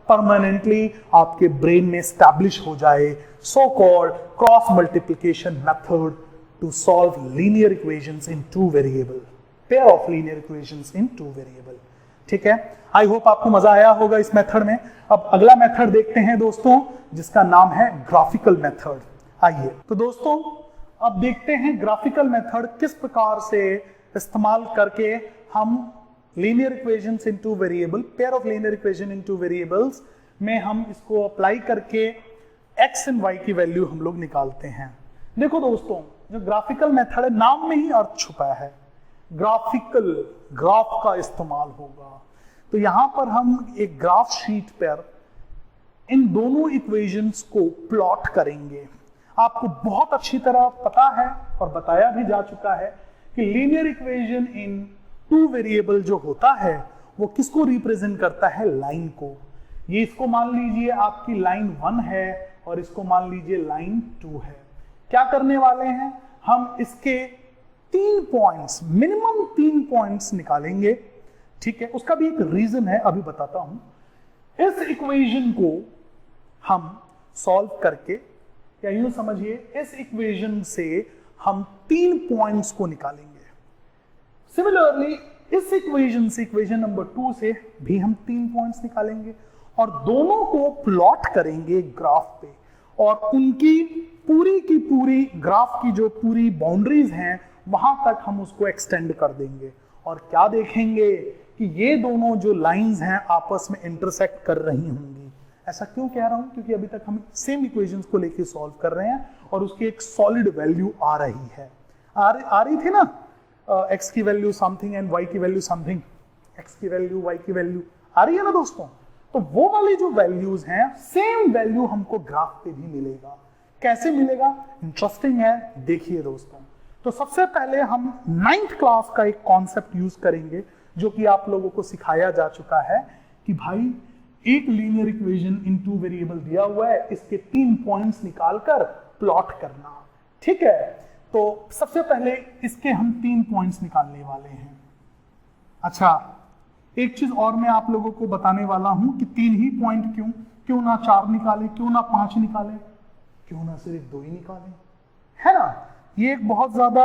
Speaker 1: परमानेंटली आपके ब्रेन में एस्टैब्लिश हो जाए so called cross multiplication method to solve linear equations in 2 variable, pair of linear equations in 2 variable. ठीक है, आई होप आपको मजा आया होगा इस मेथड में। अब अगला मेथड देखते हैं दोस्तों, जिसका नाम है ग्राफिकल मेथड। आइए तो दोस्तों अब देखते हैं ग्राफिकल मेथड किस प्रकार से इस्तेमाल करके हम linear equations in two variable, pair of linear equation in two variables में हम इसको अप्लाई करके एक्स एंड वाई की वैल्यू हम लोग निकालते हैं। देखो दोस्तों, जो ग्राफिकल मेथड है, नाम में ही अर्थ छुपा है, ग्राफिकल, ग्राफ का इस्तेमाल होगा। तो यहां पर हम एक ग्राफ शीट पर इन दोनों इक्वेशंस को प्लॉट करेंगे। आपको बहुत अच्छी तरह पता है और बताया भी जा चुका है कि linear equation in two variable जो होता है वो किसको रिप्रेजेंट करता है, लाइन को। ये इसको मान लीजिए आपकी लाइन 1 है और इसको मान लीजिए लाइन 2 है। क्या करने वाले हैं हम, इसके 3 पॉइंट्स, मिनिमम 3 पॉइंट्स निकालेंगे। ठीक है, उसका भी एक रीजन है, अभी बताता हूं। इस इक्वेशन को हम सॉल्व करके, या यूं समझिए इस इक्वेशन से हम 3 पॉइंट्स को निकालेंगे। सिमिलरली इस इक्वेशन से, इक्वेशन नंबर 2 से भी हम 3 पॉइंट्स निकालेंगे और दोनों को प्लॉट करेंगे ग्राफ पे, और उनकी पूरी की पूरी ग्राफ की जो पूरी बाउंड्रीज हैं वहां तक हम उसको एक्सटेंड कर देंगे। और क्या देखेंगे कि ये दोनों जो लाइंस हैं आपस में इंटरसेक्ट कर रही होंगी। ऐसा क्यों कह रहा हूं, क्योंकि अभी तक हम सेम इक्वेशंस को लेके सॉल्व कर रहे हैं और उसकी एक सॉलिड वैल्यू आ रही है। आ रही थी ना, x की वैल्यू समथिंग एंड y की वैल्यू समथिंग, x की वैल्यू y की वैल्यू आ रही है ना दोस्तों। तो वो वाली जो वैल्यूज हैं, सेम वैल्यू हमको ग्राफ पे भी मिलेगा। कैसे मिलेगा, इंटरेस्टिंग है, देखिए दोस्तों। तो सबसे पहले हम 9th क्लास का एक कॉन्सेप्ट यूज करेंगे जो कि आप लोगों को सिखाया जा चुका है कि भाई एक linear equation in two variable दिया हुआ है, इसके 3 पॉइंट्स निकालकर प्लॉट करना। ठीक है, तो सबसे पहले इसके हम 3 पॉइंट्स निकालने वाले हैं। अच्छा, एक चीज और मैं आप लोगों को बताने वाला हूं कि 3 ही पॉइंट क्यों ना 4 निकाले, क्यों ना 5 निकाले, क्यों ना सिर्फ 2 ही निकाले, है ना। ये एक बहुत ज्यादा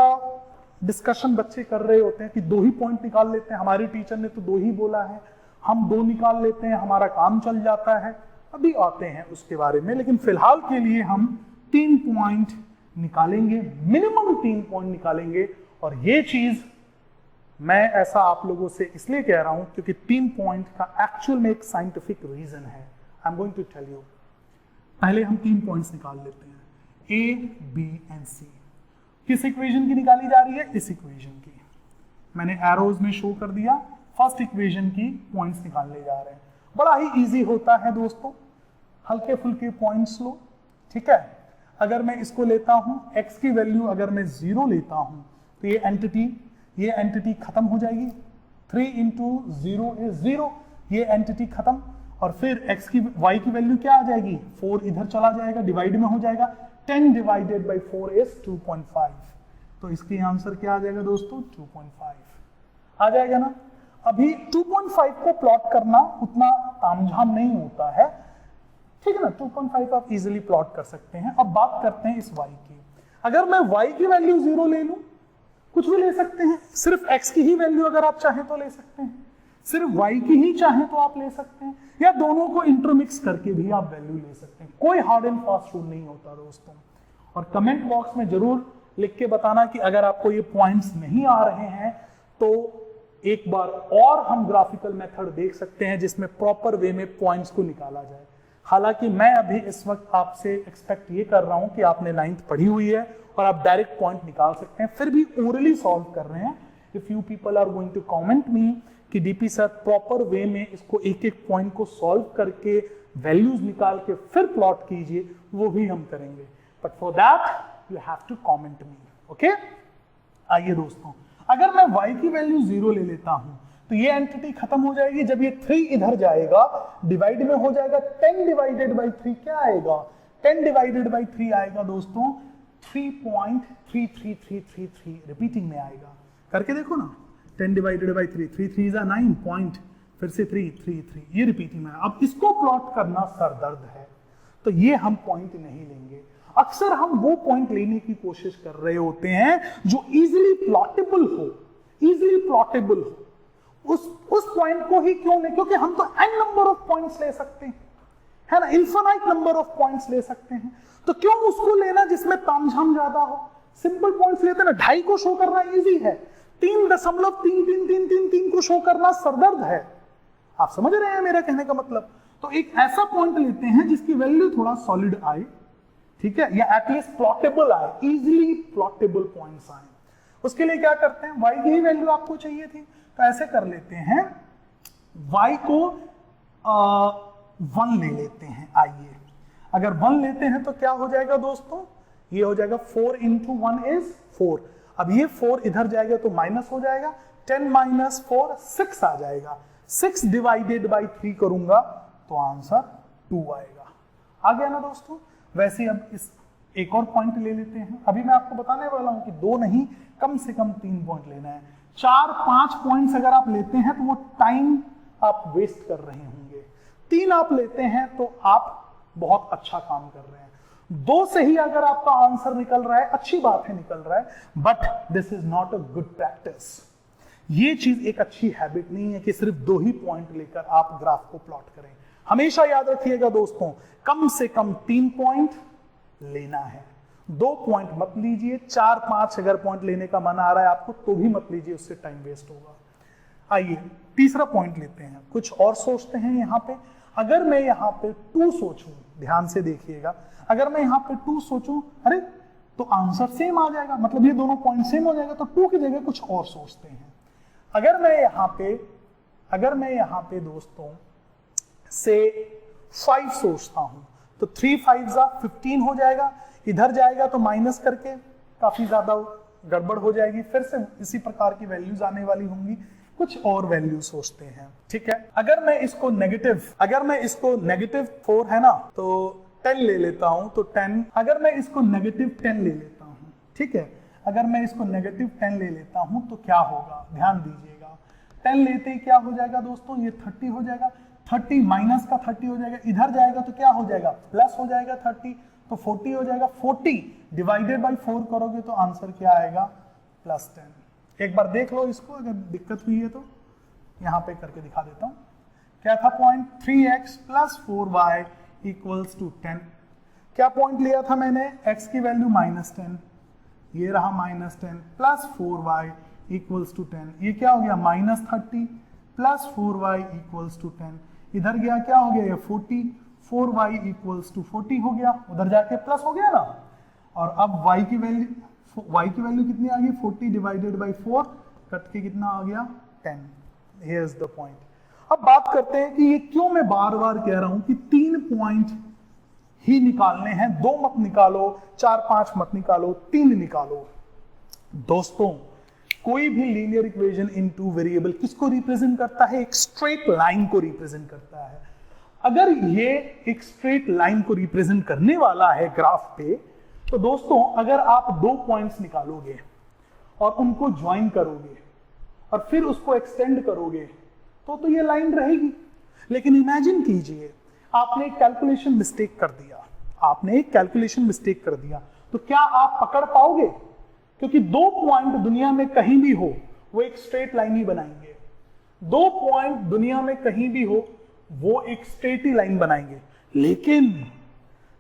Speaker 1: डिस्कशन बच्चे कर रहे होते हैं कि 2 ही पॉइंट निकाल लेते हैं, हमारे टीचर ने तो 2 ही बोला है, हम 2 निकाल लेते हैं, हमारा काम चल जाता है। अभी आते हैं उसके बारे में, लेकिन फिलहाल के लिए हम 3 पॉइंट निकालेंगे, मिनिमम 3 पॉइंट निकालेंगे। और ये चीज मैं ऐसा आप लोगों से इसलिए कह रहा हूं क्योंकि 3 पॉइंट का एक्चुअल में एक साइंटिफिक रीजन है। I am going to tell you. पहले हम 3 पॉइंट्स निकाल लेते हैं, A, B एंड C। किस इक्वेशन की निकाली जा रही है, इस इक्वेशन की। मैंने एरोज में शो कर दिया, फर्स्ट इक्वेशन की पॉइंट्स निकालने जा रहे हैं। बड़ा ही इजी होता है दोस्तों, हल्के फुल्के पॉइंट्स लो। ठीक है, अगर मैं इसको लेता हूं, x की वैल्यू अगर मैं 0 लेता हूं तो ये एंटिटी खत्म हो जाएगी। 3 into 0 is 0, ये एंटिटी खत्म। और फिर y की वैल्यू क्या आ जाएगी, 4 इधर चला जाएगा, डिवाइड में हो जाएगा। 10 divided by 4 is 2.5। तो इसकी आंसर क्या आ जाएगा दोस्तों, 2.5 आ जाएगा ना। अभी 2.5 को प्लॉट करना उतना तामझाम नहीं होता है, ठीक है ना। 2.5 आप इजीली प्लॉट कर सकते हैं। अब बात करते हैं इस y की। अगर मैं y की वैल्यू 0 ले लूं, कुछ भी ले सकते हैं, सिर्फ x की ही वैल्यू अगर आप चाहें तो ले सकते हैं, सिर्फ y की ही चाहें तो आप ले सकते हैं, या दोनों को इंटरमिक्स करके भी आप वैल्यू ले सकते हैं। कोई हार्ड एंड फास्ट रूल नहीं होता दोस्तों। और कमेंट बॉक्स में जरूर लिख के बताना कि अगर आपको ये पॉइंट्स नहीं आ रहे हैं तो एक बार और हम ग्राफिकल मेथड देख सकते हैं जिसमें प्रॉपर वे में पॉइंट्स को निकाला जाए। हालांकि मैं अभी इस वक्त आपसे एक्सपेक्ट ये कर रहा हूं कि आपने 9th पढ़ी हुई है और आप डायरेक्ट पॉइंट निकाल सकते हैं, फिर भी ओरली सॉल्व कर रहे हैं। If you people are going to comment me कि डीपी सर प्रॉपर वे में इसको एक एक पॉइंट को सॉल्व करके वैल्यूज निकाल के फिर प्लॉट कीजिए, वो भी हम करेंगे। But for that you have to comment me, okay. आइए दोस्तों, अगर मैं y की वैल्यू 0 ले लेता हूं तो ये एंटिटी खत्म हो जाएगी। जब ये 3 इधर जाएगा, डिवाइड में हो जाएगा, 10 डिवाइडेड बाई 3 क्या आएगा, 10 डिवाइडेड बाई 3 आएगा दोस्तों 3.33333 रिपीटिंग में आएगा। करके देखो ना, 10 डिवाइडेड बाई 3, 3 3 is 9 पॉइंट, फिर से 3 3 3, ये रिपीटिंग में। अब इसको प्लॉट करना सरदर्द है, तो ये हम पॉइंट नहीं लेंगे। अक्सर हम वो पॉइंट लेने की कोशिश कर रहे होते हैं जो इजीली प्लॉटेबल हो, इजीली प्लॉटेबल हो। उस पॉइंट को ही क्यों लें, क्योंकि हम तो n नंबर ऑफ पॉइंट्स ले सकते हैं, है ना, इनफाइनाइट नंबर ऑफ पॉइंट्स ले सकते हैं। तो क्यों उसको लेना जिसमें तामझाम ज्यादा हो। सिंपल पॉइंट्स लेते हैं ना, 2.5 को शो करना इजी है, 3.33333 को शो करना सरदर्द है। आप समझ रहे हैं मेरा कहने का मतलब? तो एक ऐसा पॉइंट लेते हैं जिसकी वैल्यू थोड़ा सॉलिड आए, ठीक है, या एटलीस्ट प्लॉटेबल आए, इजीली प्लॉटेबल पॉइंट्स आए। उसके लिए क्या करते हैं, y की ही वैल्यू आपको चाहिए थी, तो ऐसे कर लेते हैं, y को 1 ले लेते हैं। आइए, अगर 1 लेते हैं तो क्या हो जाएगा दोस्तों, ये हो जाएगा 4 into 1 is 4। अब ये 4 इधर जाएगा तो माइनस हो जाएगा, 10 minus 4 6 आ जाएगा। 6 डिवाइडेड बाई 3 करूंगा तो आंसर 2 आएगा। आ गया ना दोस्तों? वैसे अब इस एक और पॉइंट ले लेते हैं। अभी मैं आपको बताने वाला हूं कि 2 नहीं, कम से कम 3 पॉइंट लेना है। 4-5 पॉइंट्स अगर आप लेते हैं तो वो टाइम आप वेस्ट कर रहे होंगे। 3 आप लेते हैं तो आप बहुत अच्छा काम कर रहे हैं। 2 से ही अगर आपका आंसर निकल रहा है, अच्छी बात है, निकल रहा है, but this is not a good practice. ये चीज एक अच्छी हैबिट नहीं है कि सिर्फ 2 ही पॉइंट लेकर आप ग्राफ को प्लॉट करें। हमेशा याद रखिएगा दोस्तों, कम से कम 3 पॉइंट लेना है, 2 पॉइंट मत लीजिए। 4-5 अगर पॉइंट लेने का मन आ रहा है आपको तो भी मत लीजिए, उससे टाइम वेस्ट होगा। आइए तीसरा पॉइंट लेते हैं, कुछ और सोचते हैं। यहां पे अगर मैं यहां पे 2 सोचूं, ध्यान से देखिएगा, अगर मैं यहां पे 2 सोचूं, अरे तो आंसर सेम आ जाएगा, मतलब ये दोनों पॉइंट सेम हो जाएगा, तो 2 की जगह कुछ और सोचते हैं। अगर मैं यहां पे दोस्तों से 5 सोचता हूं तो 3 5 15 हो जाएगा। इधर जाएगा तो माइनस करके काफी ज्यादा गड़बड़ हो जाएगी, फिर से इसी प्रकार की वैल्यूज आने वाली होंगी। कुछ और वैल्यू सोचते हैं, ठीक है। अगर मैं इसको नेगेटिव 4 है ना, तो 10 ले लेता हूं तो 10, अगर मैं इसको नेगेटिव 10 ले लेता हूं, ठीक है, अगर मैं इसको नेगेटिव 10 ले लेता हूं तो क्या होगा, ध्यान दीजिएगा। 10 लेते ही क्या हो जाएगा दोस्तों, ये 30 हो जाएगा। 30 माइनस का 30 हो जाएगा, इधर जाएगा तो क्या हो जाएगा, प्लस हो जाएगा 30, तो 40 हो जाएगा। 40 डिवाइडेड बाई 4 करोगे तो आंसर क्या आएगा, +10। एक बार देख लो इसको, अगर दिक्कत हुई है तो यहां पे करके दिखा देता हूं। क्या था पॉइंट, 3x + 4y = 10। क्या पॉइंट लिया था मैंने, x की वैल्यू -10, ये रहा -10 + 4y = 10। ये क्या हो गया, -30 + 4y = 10। इधर गया क्या हो गया, ये 40, 4y = 40 हो गया, उधर जाके प्लस हो गया ना। और अब y की वैल्यू कितनी आ गई, 40 डिवाइडेड बाई 4 कट के कितना आ गया, 10। Here is the point. अब बात करते हैं कि ये क्यों मैं बार बार कह रहा हूं कि 3 पॉइंट ही निकालने हैं, 2 मत निकालो, 4-5 मत निकालो, 3 निकालो। दोस्तों, कोई भी लीनियर इक्वेशन इन 2 वेरिएबल किसको रिप्रेजेंट करता है, एक स्ट्रेट लाइन को रिप्रेजेंट करता है। अगर ये एक स्ट्रेट लाइन को रिप्रेजेंट करने वाला है ग्राफ पे, तो दोस्तों अगर आप 2 पॉइंट्स निकालोगे और उनको ज्वाइन करोगे और फिर उसको एक्सटेंड करोगे तो ये लाइन रहेगी। लेकिन इमेजिन कीजिए आपने एक कैलकुलेशन मिस्टेक कर दिया, तो क्या आप पकड़ पाओगे? क्योंकि 2 पॉइंट दुनिया में कहीं भी हो वो एक स्ट्रेट लाइन ही बनाएंगे। 2 पॉइंट दुनिया में कहीं भी हो वो एक स्ट्रेट ही लाइन बनाएंगे। लेकिन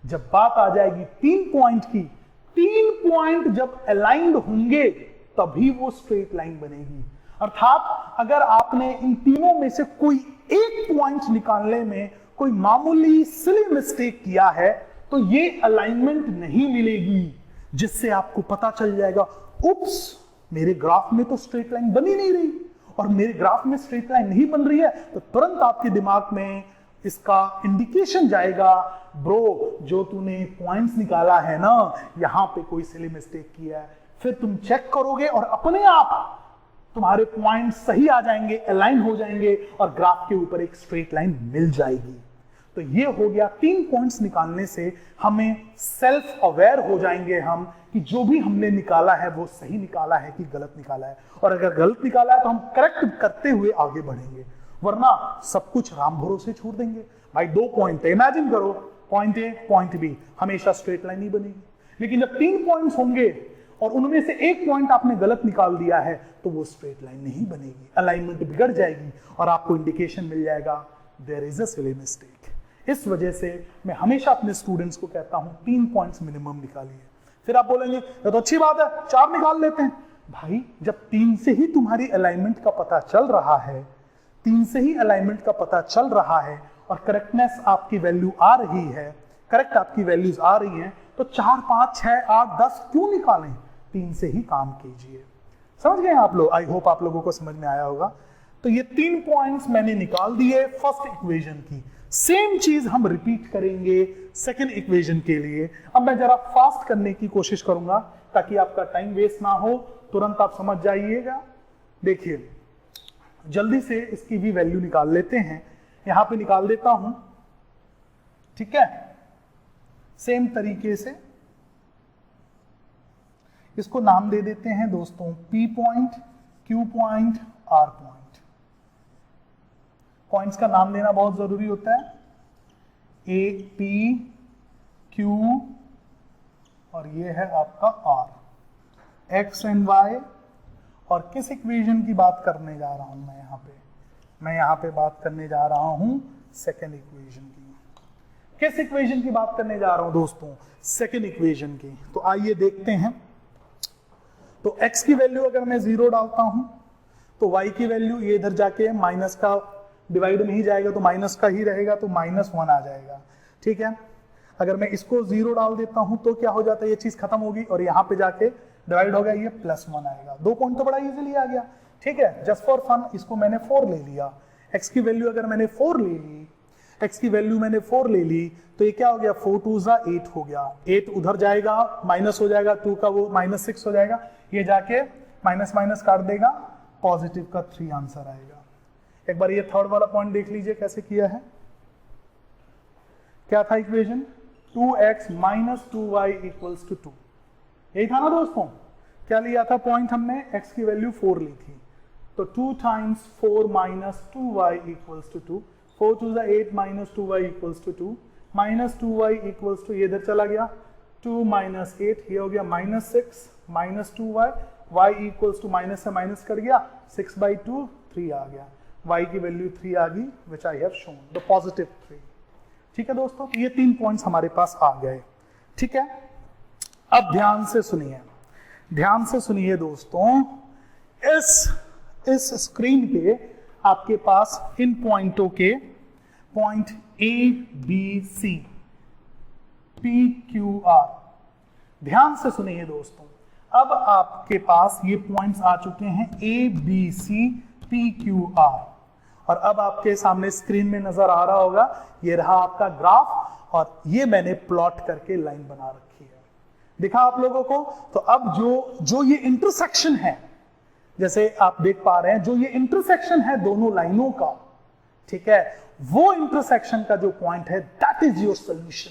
Speaker 1: जब बात आ जाएगी 3 पॉइंट की, 3 पॉइंट जब अलाइंड होंगे तभी वो स्ट्रेट लाइन बनेगी। अर्थात अगर आपने इन तीनों में से कोई एक पॉइंट निकालने में कोई मामूली सिली मिस्टेक किया है तो ये अलाइनमेंट नहीं मिलेगी, जिससे आपको पता चल जाएगा, उप्स, मेरे ग्राफ में तो स्ट्रेट लाइन बन ही नहीं रही। और मेरे ग्राफ में स्ट्रेट लाइन नहीं बन रही है तो तुरंत आपके दिमाग में इसका इंडिकेशन जाएगा, ब्रो जो तूने पॉइंट्स निकाला है ना, यहां पे कोई सिली मिस्टेक किया है। फिर तुम चेक करोगे और अपने आप तुम्हारे पॉइंट्स सही आ जाएंगे, अलाइन हो जाएंगे और ग्राफ के ऊपर एक स्ट्रेट लाइन मिल जाएगी। तो ये हो गया, 3 पॉइंट्स निकालने से हमें सेल्फ अवेयर हो जाएंगे हम कि जो भी हमने निकाला है वो सही निकाला है कि गलत निकाला है। और अगर गलत निकाला है तो हम करेक्ट करते हुए आगे बढ़ेंगे, वरना सब कुछ राम भरोसे छोड़ देंगे। भाई 2 पॉइंट है, इमेजिन करो, पॉइंट ए पॉइंट बी, हमेशा स्ट्रेट लाइन ही बनेगी। लेकिन जब 3 पॉइंट्स होंगे और उनमें से एक पॉइंट आपने गलत निकाल दिया है तो वो स्ट्रेट लाइन नहीं बनेगी, अलाइनमेंट बिगड़ जाएगी और आपको इंडिकेशन मिल जाएगा there is a silly mistake. इस वजह से मैं हमेशा अपने स्टूडेंट्स को कहता हूं 3 पॉइंट्स मिनिमम निकालिए। फिर आप बोलेंगे तो अच्छी बात है, 4 निकाल लेते हैं। भाई जब 3 से ही तुम्हारी अलाइनमेंट का पता चल रहा है, 3 से ही अलाइनमेंट का पता चल रहा है और करेक्टनेस आपकी वैल्यू आ रही है, करेक्ट आपकी वैल्यूज आ रही हैं, तो 4, 5, 6, 8, 10 क्यों निकालें? 3 से ही काम कीजिए। समझ गए आप लोग? आई होप आप लोगों को समझ में आया होगा। तो ये 3 पॉइंट्स मैंने निकाल दिए फर्स्ट इक्वेशन की। सेम चीज हम रिपीट करेंगे सेकेंड इक्वेशन के लिए। अब मैं जरा फास्ट करने की कोशिश करूंगा ताकि आपका टाइम वेस्ट ना हो, तुरंत आप समझ जाइएगा। देखिए जल्दी से इसकी भी वैल्यू निकाल लेते हैं, यहां पे निकाल देता हूं, ठीक है। सेम तरीके से इसको नाम दे देते हैं दोस्तों P point, Q point, R point. Points का नाम देना बहुत जरूरी होता है। A, P, Q और ये है आपका R, X एंड Y। और किस इक्वेशन की बात करने जा रहा हूं मैं यहाँ पे? मैं यहाँ पे बात करने जा रहा हूं सेकेंड इक्वेशन की। किस इक्वेशन की बात करने जा रहा हूं दोस्तों? सेकेंड इक्वेशन की। तो आइए देखते हैं। तो x की वैल्यू अगर मैं 0 डालता हूं तो y की वैल्यू ये इधर जाके माइनस का डिवाइड में ही जाएगा तो माइनस का ही रहेगा, तो -1 आ जाएगा, ठीक है। अगर मैं इसको 0 डाल देता हूं तो क्या हो जाता है, ये चीज खत्म होगी और यहाँ पे जाके डिवाइड हो गया, ये +1 आएगा। 2 पॉइंट तो बड़ा इजीली आ गया, ठीक है। जस्ट फॉर फन इसको मैंने 4 ले लिया। x की वैल्यू अगर मैंने 4 ले ली, x की वैल्यू मैंने 4 ले ली, तो ये क्या हो गया, 4 2 जा 8 हो गया। 8 उधर जाएगा, माइनस हो जाएगा, 2 का वो -6 हो जाएगा, ये जाके माइनस माइनस काट देगा, पॉजिटिव का 3 आंसर आएगा। एक बार ये थर्ड वाला पॉइंट देख लीजिए कैसे किया है। क्या था इक्वेशन? 2x - 2y = 2। यही था ना दोस्तों? क्या लिया था पॉइंट हमने? x की वैल्यू 4 ली थी, तो 2 × 4 - 2y = 2। 4 2 जा 8 - 2y = 2। -2y = ये इधर चला गया, 2 - 8 ये हो गया -6 - 2y, y = माइनस से माइनस कर गया, 6/2 3 आ गया, y की वैल्यू 3 आ गई, which I have shown the positive 3। ठीक है दोस्तों, ये 3 पॉइंट्स हमारे पास आ गए, ठीक है। अब ध्यान से सुनिए, ध्यान से सुनिए दोस्तों, इस स्क्रीन पे आपके पास इन पॉइंटों के point A, B, C, P, Q, R, ध्यान से सुनिए दोस्तों। अब आपके पास ये पॉइंट्स आ चुके हैं A, B, C, P, Q, R, और अब आपके सामने स्क्रीन में नजर आ रहा होगा, ये रहा आपका ग्राफ और ये मैंने प्लॉट करके लाइन बना रखी है, दिखा आप लोगों को। तो अब जो ये इंटरसेक्शन है, जैसे आप देख पा रहे हैं, जो ये इंटरसेक्शन है दोनों लाइनों का, ठीक है, वो इंटरसेक्शन का जो पॉइंट है, that is your solution,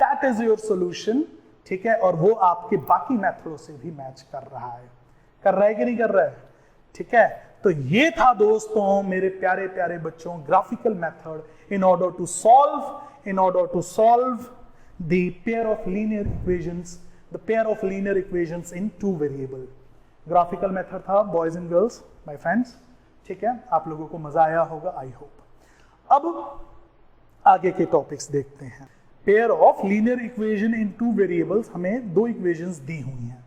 Speaker 1: that is your solution, ठीक है। और वो आपके बाकी मेथडों से भी मैच कर रहा है कि नहीं कर रहा है, ठीक है। तो ये था दोस्तों मेरे प्यारे प्यारे बच्चों, graphical method in order to solve the pair of linear equations in 2 variable. Graphical method था boys and girls, my friends, ठीक है। आप लोगों को मजा आया होगा, आई होप। अब आगे के टॉपिक्स देखते हैं। Pair of linear equation in 2 variables, हमें 2 इक्वेशंस दी हुई हैं।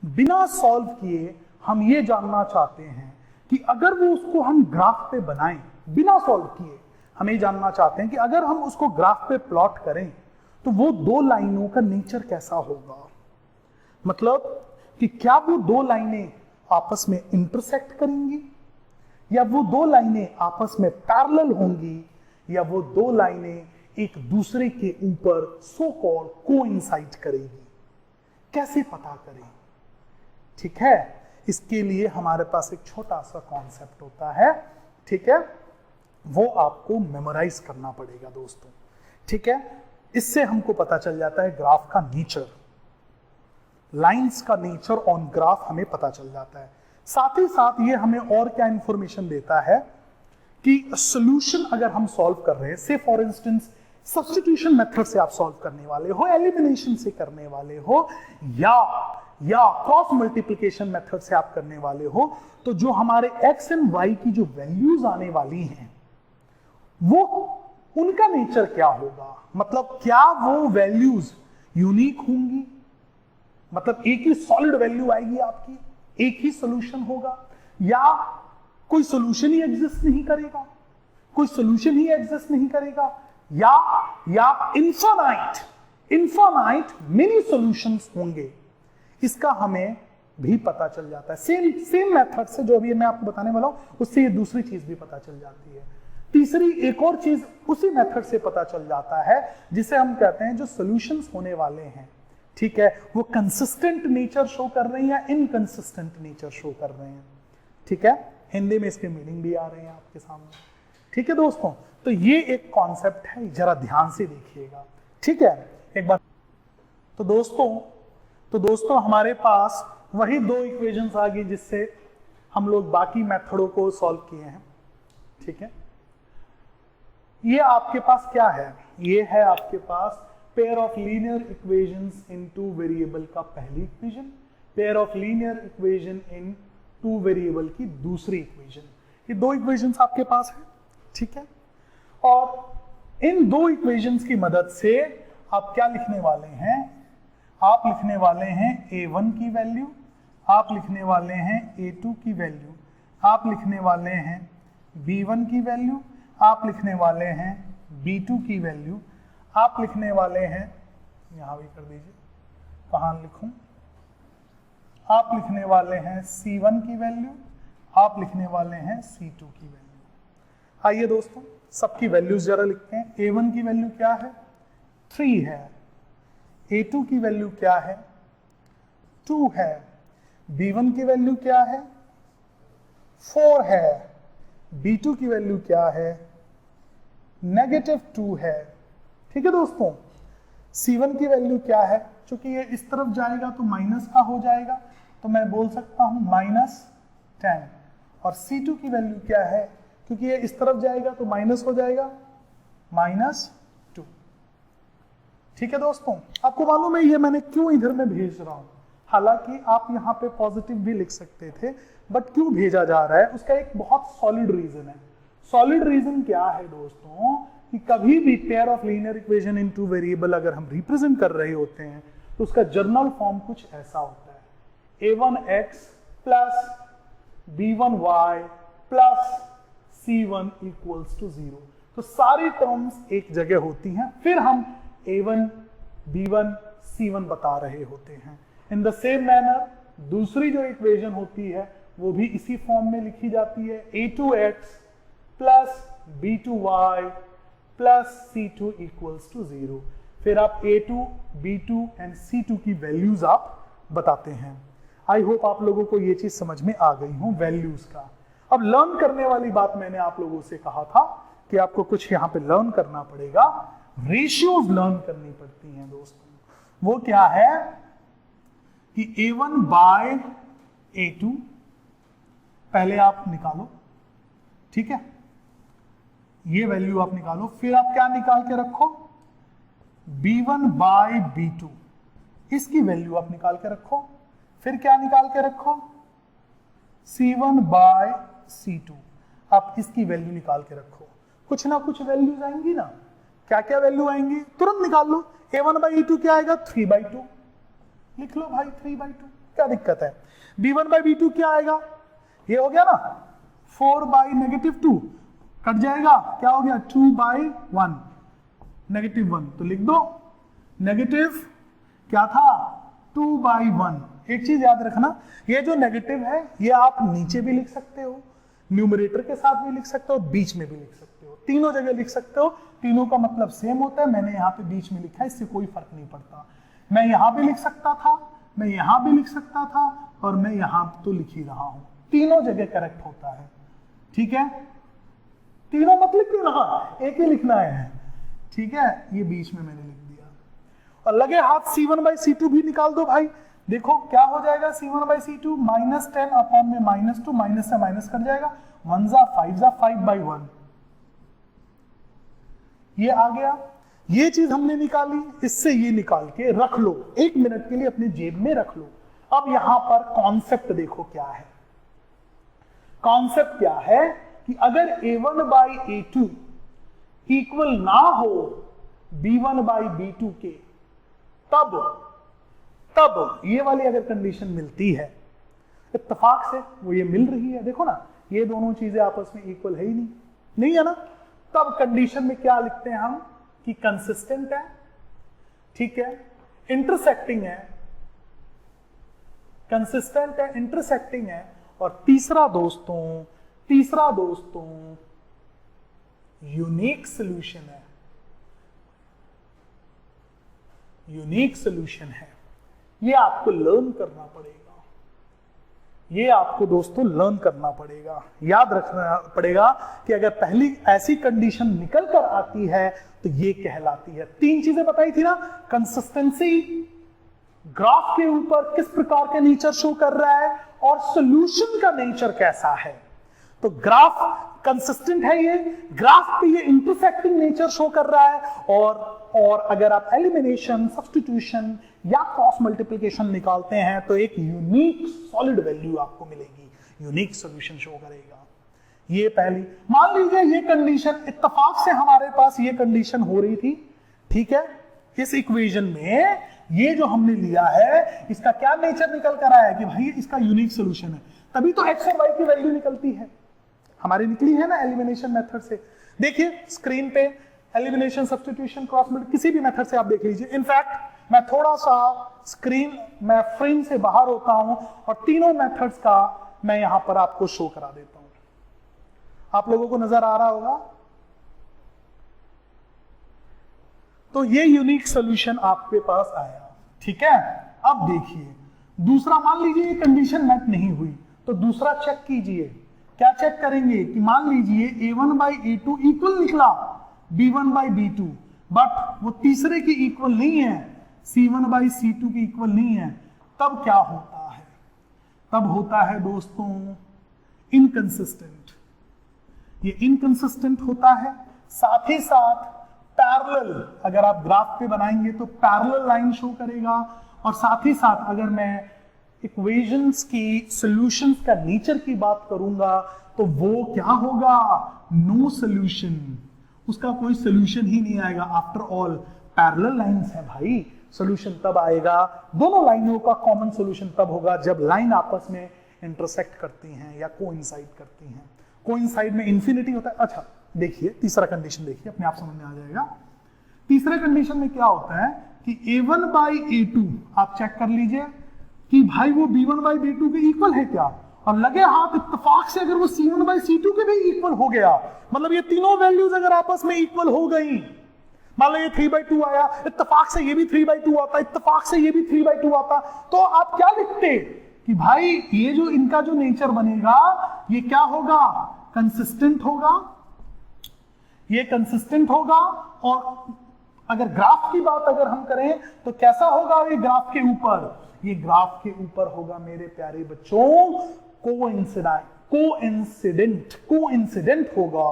Speaker 1: बिना सॉल्व किए हम ये जानना चाहते हैं कि अगर वो उसको हम ग्राफ पे बनाएं, बिना सॉल्व किए हम ये जानना चाहते हैं कि अगर हम उसको ग्राफ पे प्लॉट करें तो वो 2 लाइनों का नेचर कैसा होगा। मतलब कि क्या वो 2 लाइनें आपस में इंटरसेक्ट करेंगी, या वो 2 लाइनें आपस में पैरेलल होंगी, या वो 2 लाइनें एक दूसरे के ऊपर सो कॉल्ड कोइंसाइड करेगी। कैसे पता करें, ठीक है। इसके लिए हमारे पास एक छोटा सा कॉन्सेप्ट होता है, ठीक है, वो आपको मेमोराइज करना पड़ेगा दोस्तों, ठीक है। इससे हमको पता चल जाता है ग्राफ का नेचर, लाइंस का नेचर ऑन ग्राफ हमें पता चल जाता है। साथ ही साथ ये हमें और क्या इंफॉर्मेशन देता है कि सॉल्यूशन अगर हम सॉल्व कर रहे हैं, से फॉर इंस्टेंस सब्स्टिट्यूशन मेथड से आप सॉल्व करने वाले हो, एलिमिनेशन से करने वाले हो, या क्रॉस मल्टीप्लिकेशन मेथड से आप करने वाले हो, तो जो हमारे x एंड y की जो वैल्यूज आने वाली हैं, वो उनका नेचर क्या होगा। मतलब क्या वो वैल्यूज यूनिक होंगी, मतलब एक ही सॉलिड वैल्यू आएगी आपकी, एक ही सोल्यूशन होगा, या कोई सोल्यूशन ही एग्जिस्ट नहीं करेगा, कोई सोल्यूशन ही एग्जिस्ट नहीं करेगा, या इनफाइनाइट मेनी सॉल्यूशंस होंगे, इसका हमें भी पता चल जाता है। सेम मेथड से जो अभी मैं आपको बताने वाला हूं, उससे ये दूसरी चीज भी पता चल जाती है। तीसरी एक और चीज उसी मेथड से पता चल जाता है, जिसे हम कहते हैं जो सॉल्यूशंस होने वाले हैं, ठीक है, वो कंसिस्टेंट नेचर शो कर रहे हैं या इनकंसिस्टेंट नेचर शो कर रहे हैं, ठीक है। हिंदी में इसके मीनिंग भी आ रहे हैं आपके सामने, ठीक है दोस्तों। तो ये एक कॉन्सेप्ट है, जरा ध्यान से देखिएगा, ठीक है। एक बार तो दोस्तों हमारे पास वही दो इक्वेशंस आ गई जिससे हम लोग बाकी मेथडों को सॉल्व किए हैं, ठीक है। ये आपके पास क्या है, ये है आपके पास pair of linear equations in two variable का पहली equation, pair of linear equation in two variable की दूसरी इक्वेशन। ये दो इक्वेशंस आपके पास है, ठीक है। और इन दो इक्वेशंस की मदद से आप क्या लिखने वाले हैं, आप लिखने वाले हैं a1 की वैल्यू, आप लिखने वाले हैं a2 की वैल्यू, आप लिखने वाले हैं b1 की वैल्यू, आप लिखने वाले हैं b2 की वैल्यू, आप लिखने वाले हैं, यहां भी कर दीजिए, कहां लिखूं, आप लिखने वाले हैं c1 की वैल्यू, आप लिखने वाले हैं c2 की वैल्यू। आइए दोस्तों सबकी वैल्यूज जरा लिखते हैं। a1 की वैल्यू क्या है, 3 है, a2 की वैल्यू क्या है, 2 है, b1 की वैल्यू क्या है, 4 है, b2 की वैल्यू क्या है, -2 है, ठीक है दोस्तों। c1 की वैल्यू क्या है, चूंकि ये इस तरफ जाएगा तो माइनस का हो जाएगा, तो मैं बोल सकता हूं -10। और c2 की वैल्यू क्या है, क्योंकि ये इस तरफ जाएगा तो माइनस हो जाएगा, -2, ठीक है दोस्तों। आपको मालूम है ये मैंने क्यों इधर में भेज रहा हूं, हालांकि आप यहाँ पे पॉजिटिव भी लिख सकते थे, बट क्यों भेजा जा रहा है उसका एक बहुत सॉलिड रीजन है। सॉलिड रीजन क्या है दोस्तों, कि कभी भी pair of linear equation in two variable अगर हम रिप्रेजेंट कर रहे होते हैं तो उसका जर्नल फॉर्म कुछ ऐसा होता है, a1x plus b1y plus c1 equals to 0। तो सारी टर्म्स एक जगह होती हैं, फिर हम a1 b1 c1 बता रहे होते हैं। इन द सेम मैनर दूसरी जो इक्वेशन होती है वो भी इसी फॉर्म में लिखी जाती है, a2x plus b2y plus c2 equals to 0। फिर आप a2, b2 एंड c2 की वैल्यूज आप बताते हैं। आई होप आप लोगों को ये चीज समझ में आ गई हो वैल्यूज का। अब लर्न करने वाली बात मैंने आप लोगों से कहा था कि आपको कुछ यहाँ पे लर्न करना पड़ेगा, रेशियोज लर्न करनी पड़ती हैं दोस्तों। वो क्या है कि a1 बाय a2 पहले आप निकालो, ठीक है, ये वैल्यू आप निकालो, फिर आप क्या निकाल के रखो, b1 बाय b2, इसकी वैल्यू आप निकाल के रखो, फिर क्या निकाल के रखो, c1 बाय c2, आप इसकी वैल्यू निकाल के रखो। कुछ ना कुछ वैल्यूज आएंगी ना, क्या क्या वैल्यू आएंगी तुरंत निकाल लो। a1 बाई a2 क्या आएगा, 3/2, लिख लो भाई 3/2, क्या दिक्कत है। b1 बाई b2 क्या आएगा, ये हो गया ना 4/-2, कट जाएगा, क्या हो गया 2/1, -1, तो लिख दो नेगेटिव क्या था 2/1। एक चीज याद रखना, ये जो नेगेटिव है ये आप नीचे भी लिख सकते हो, न्यूमरेटर के साथ भी लिख सकते हो, बीच में भी लिख सकते हो, तीनों जगह लिख सकते हो, तीनों का मतलब सेम होता है। मैंने यहाँ पे बीच में लिखा है, इससे कोई फर्क नहीं पड़ता। मैं यहाँ भी लिख सकता था, मैं यहाँ भी लिख सकता था, और मैं यहाँ तो लिख ही रहा हूं, तीनों जगह करेक्ट होता है, ठीक है। तीनों मत लिख रहा, एक ही लिखना है, ठीक है। ये बीच में मैंने लिख दिया, और लगे हाथ c1 बाई c2 भी निकाल दो भाई। देखो क्या हो जाएगा, c1 बाई c2 -10 अपॉन में -2, माइनस से माइनस कट जाएगा, 1 जा 5 जा 5/1, ये आ गया। ये चीज हमने निकाली, इससे ये निकाल के रख लो, 1 मिनट के लिए अपने जेब में रख लो। अब यहां पर कॉन्सेप्ट देखो क्या है, कॉन्सेप्ट क्या है कि अगर a1 बाई a2 इक्वल ना हो b1 बाई b2 के, तब ये वाली अगर कंडीशन मिलती है, इत्तेफाक से वो ये मिल रही है। देखो ना, ये दोनों चीजें आपस में इक्वल है ही नहीं है ना। तब कंडीशन में क्या लिखते हैं हम कि कंसिस्टेंट है, ठीक है, इंटरसेक्टिंग है, कंसिस्टेंट है, इंटरसेक्टिंग है, और तीसरा दोस्तों यूनिक सॉल्यूशन है। यूनिक सॉल्यूशन है। ये आपको लर्न करना पड़ेगा, ये आपको दोस्तों लर्न करना पड़ेगा, याद रखना पड़ेगा कि अगर पहली ऐसी कंडीशन निकल कर आती है तो ये कहलाती है। 3 चीजें बताई थी ना, कंसिस्टेंसी, ग्राफ के ऊपर किस प्रकार का नेचर शो कर रहा है, और सॉल्यूशन का नेचर कैसा है। तो ग्राफ कंसिस्टेंट है, ये ग्राफ पे ये इंटरसेक्टिंग नेचर शो कर रहा है, और अगर आप एलिमिनेशन, सब्स्टिट्यूशन या क्रॉस मल्टीप्लिकेशन निकालते हैं तो एक यूनिक सॉलिड वैल्यू आपको मिलेगी, यूनिक सॉल्यूशन शो करेगा। ये पहली, मान लीजिए ये कंडीशन इत्तेफाक से हमारे पास ये कंडीशन हो रही थी, ठीक है, इस इक्वेशन में ये जो हमने लिया है इसका क्या नेचर निकल कर आया है कि भाई इसका यूनिक सॉल्यूशन है, तभी तो एक्स और वाई की वैल्यू निकलती है, हमारी निकली है ना एलिमिनेशन मेथड से। देखिए स्क्रीन पे एलिमिनेशन, सब्स्टिट्यूशन, क्रॉस मल्टीप्लिकेशन, किसी भी मेथड से आप देख लीजिए। इनफैक्ट मैं थोड़ा सा स्क्रीन में फ्रेम से बाहर होता हूं और तीनों मेथड्स का मैं यहां पर आपको शो करा देता हूं। आप लोगों को नजर आ रहा होगा। तो ये यूनिक सॉल्यूशन आपके पास आया, ठीक है। अब देखिए दूसरा, मान लीजिए ये कंडीशन मैच नहीं हुई तो दूसरा चेक कीजिए। क्या चेक करेंगे कि मान लीजिए a1/a2 इक्वल निकला b1/b2, बट वो तीसरे की इक्वल नहीं है, c1/c2 की इक्वल नहीं है, तब क्या होता है? तब होता है दोस्तों इनकंसिस्टेंट। ये इनकंसिस्टेंट होता है। साथ ही साथ पैरेलल, अगर आप ग्राफ पे बनाएंगे तो पैरेलल लाइन शो करेगा, और साथ ही साथ अगर मैं इक्वेशंस की सॉल्यूशंस का नेचर की बात करूंगा तो वो क्या होगा? नो सॉल्यूशन, उसका कोई सॉल्यूशन ही नहीं आएगा। आफ्टर ऑल पैरेलल लाइंस है भाई, सॉल्यूशन तब आएगा, दोनों लाइनों का कॉमन सॉल्यूशन तब होगा जब लाइन आपस में इंटरसेक्ट करती हैं या कोइंसाइड करती हैं। कोइंसाइड में इंफिनिटी होता है। अच्छा देखिए तीसरा कंडीशन, देखिए अपने आप समझ में आ जाएगा। तीसरे कंडीशन में क्या होता है कि a1/a2 आप चेक कर लीजिए कि भाई वो b1/b2 के इक्वल है क्या, और लगे हाथ इत्तेफाक से अगर वो c1/c2 के भी इक्वल हो गया, मतलब ये तीनों वैल्यूज अगर आपस में इक्वल हो गई, मान लो ये 3/2 आया, इत्तेफाक से ये भी 3/2 आता, इत्तेफाक से ये भी 3/2 आता, तो आप क्या लिखते कि भाई ये जो इनका जो नेचर बनेगा ये क्या होगा? कंसिस्टेंट होगा, ये कंसिस्टेंट होगा। और अगर ग्राफ की बात अगर हम करें तो कैसा होगा ये ग्राफ के ऊपर? ये ग्राफ के ऊपर होगा मेरे प्यारे बच्चों कोइंसिडेंट होगा,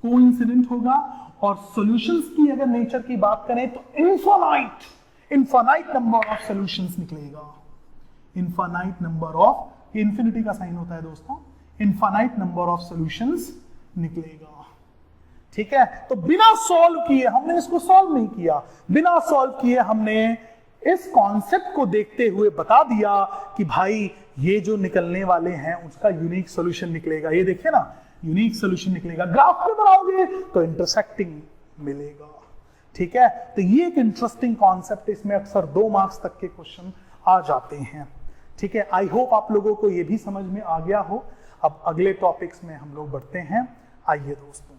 Speaker 1: कोइंसिडेंट होगा। और सॉल्यूशंस की अगर नेचर की बात करें तो इनफाइनाइट नंबर ऑफ सॉल्यूशंस निकलेगा। इनफाइनाइट नंबर ऑफ, ये इंफिनिटी का साइन होता है दोस्तों, इनफाइनाइट नंबर ऑफ सॉल्यूशंस निकलेगा, ठीक है। तो बिना सॉल्व किए, हमने इसको सॉल्व नहीं किया, बिना सॉल्व किए हमने इस कॉन्सेप्ट को देखते हुए बता दिया कि भाई ये जो निकलने वाले हैं उसका यूनिक सॉल्यूशन निकलेगा। ये देखिए ना, यूनिक सॉल्यूशन निकलेगा। ग्राफ पे बनाओगे तो इंटरसेक्टिंग मिलेगा, ठीक है। तो ये एक इंटरेस्टिंग कॉन्सेप्ट, इसमें अक्सर 2 मार्क्स तक के क्वेश्चन आ जाते हैं, ठीक है। आई होप आप लोगों को ये भी समझ में आ गया हो। अब अगले टॉपिक्स में हम लोग बढ़ते हैं। आइए दोस्तों।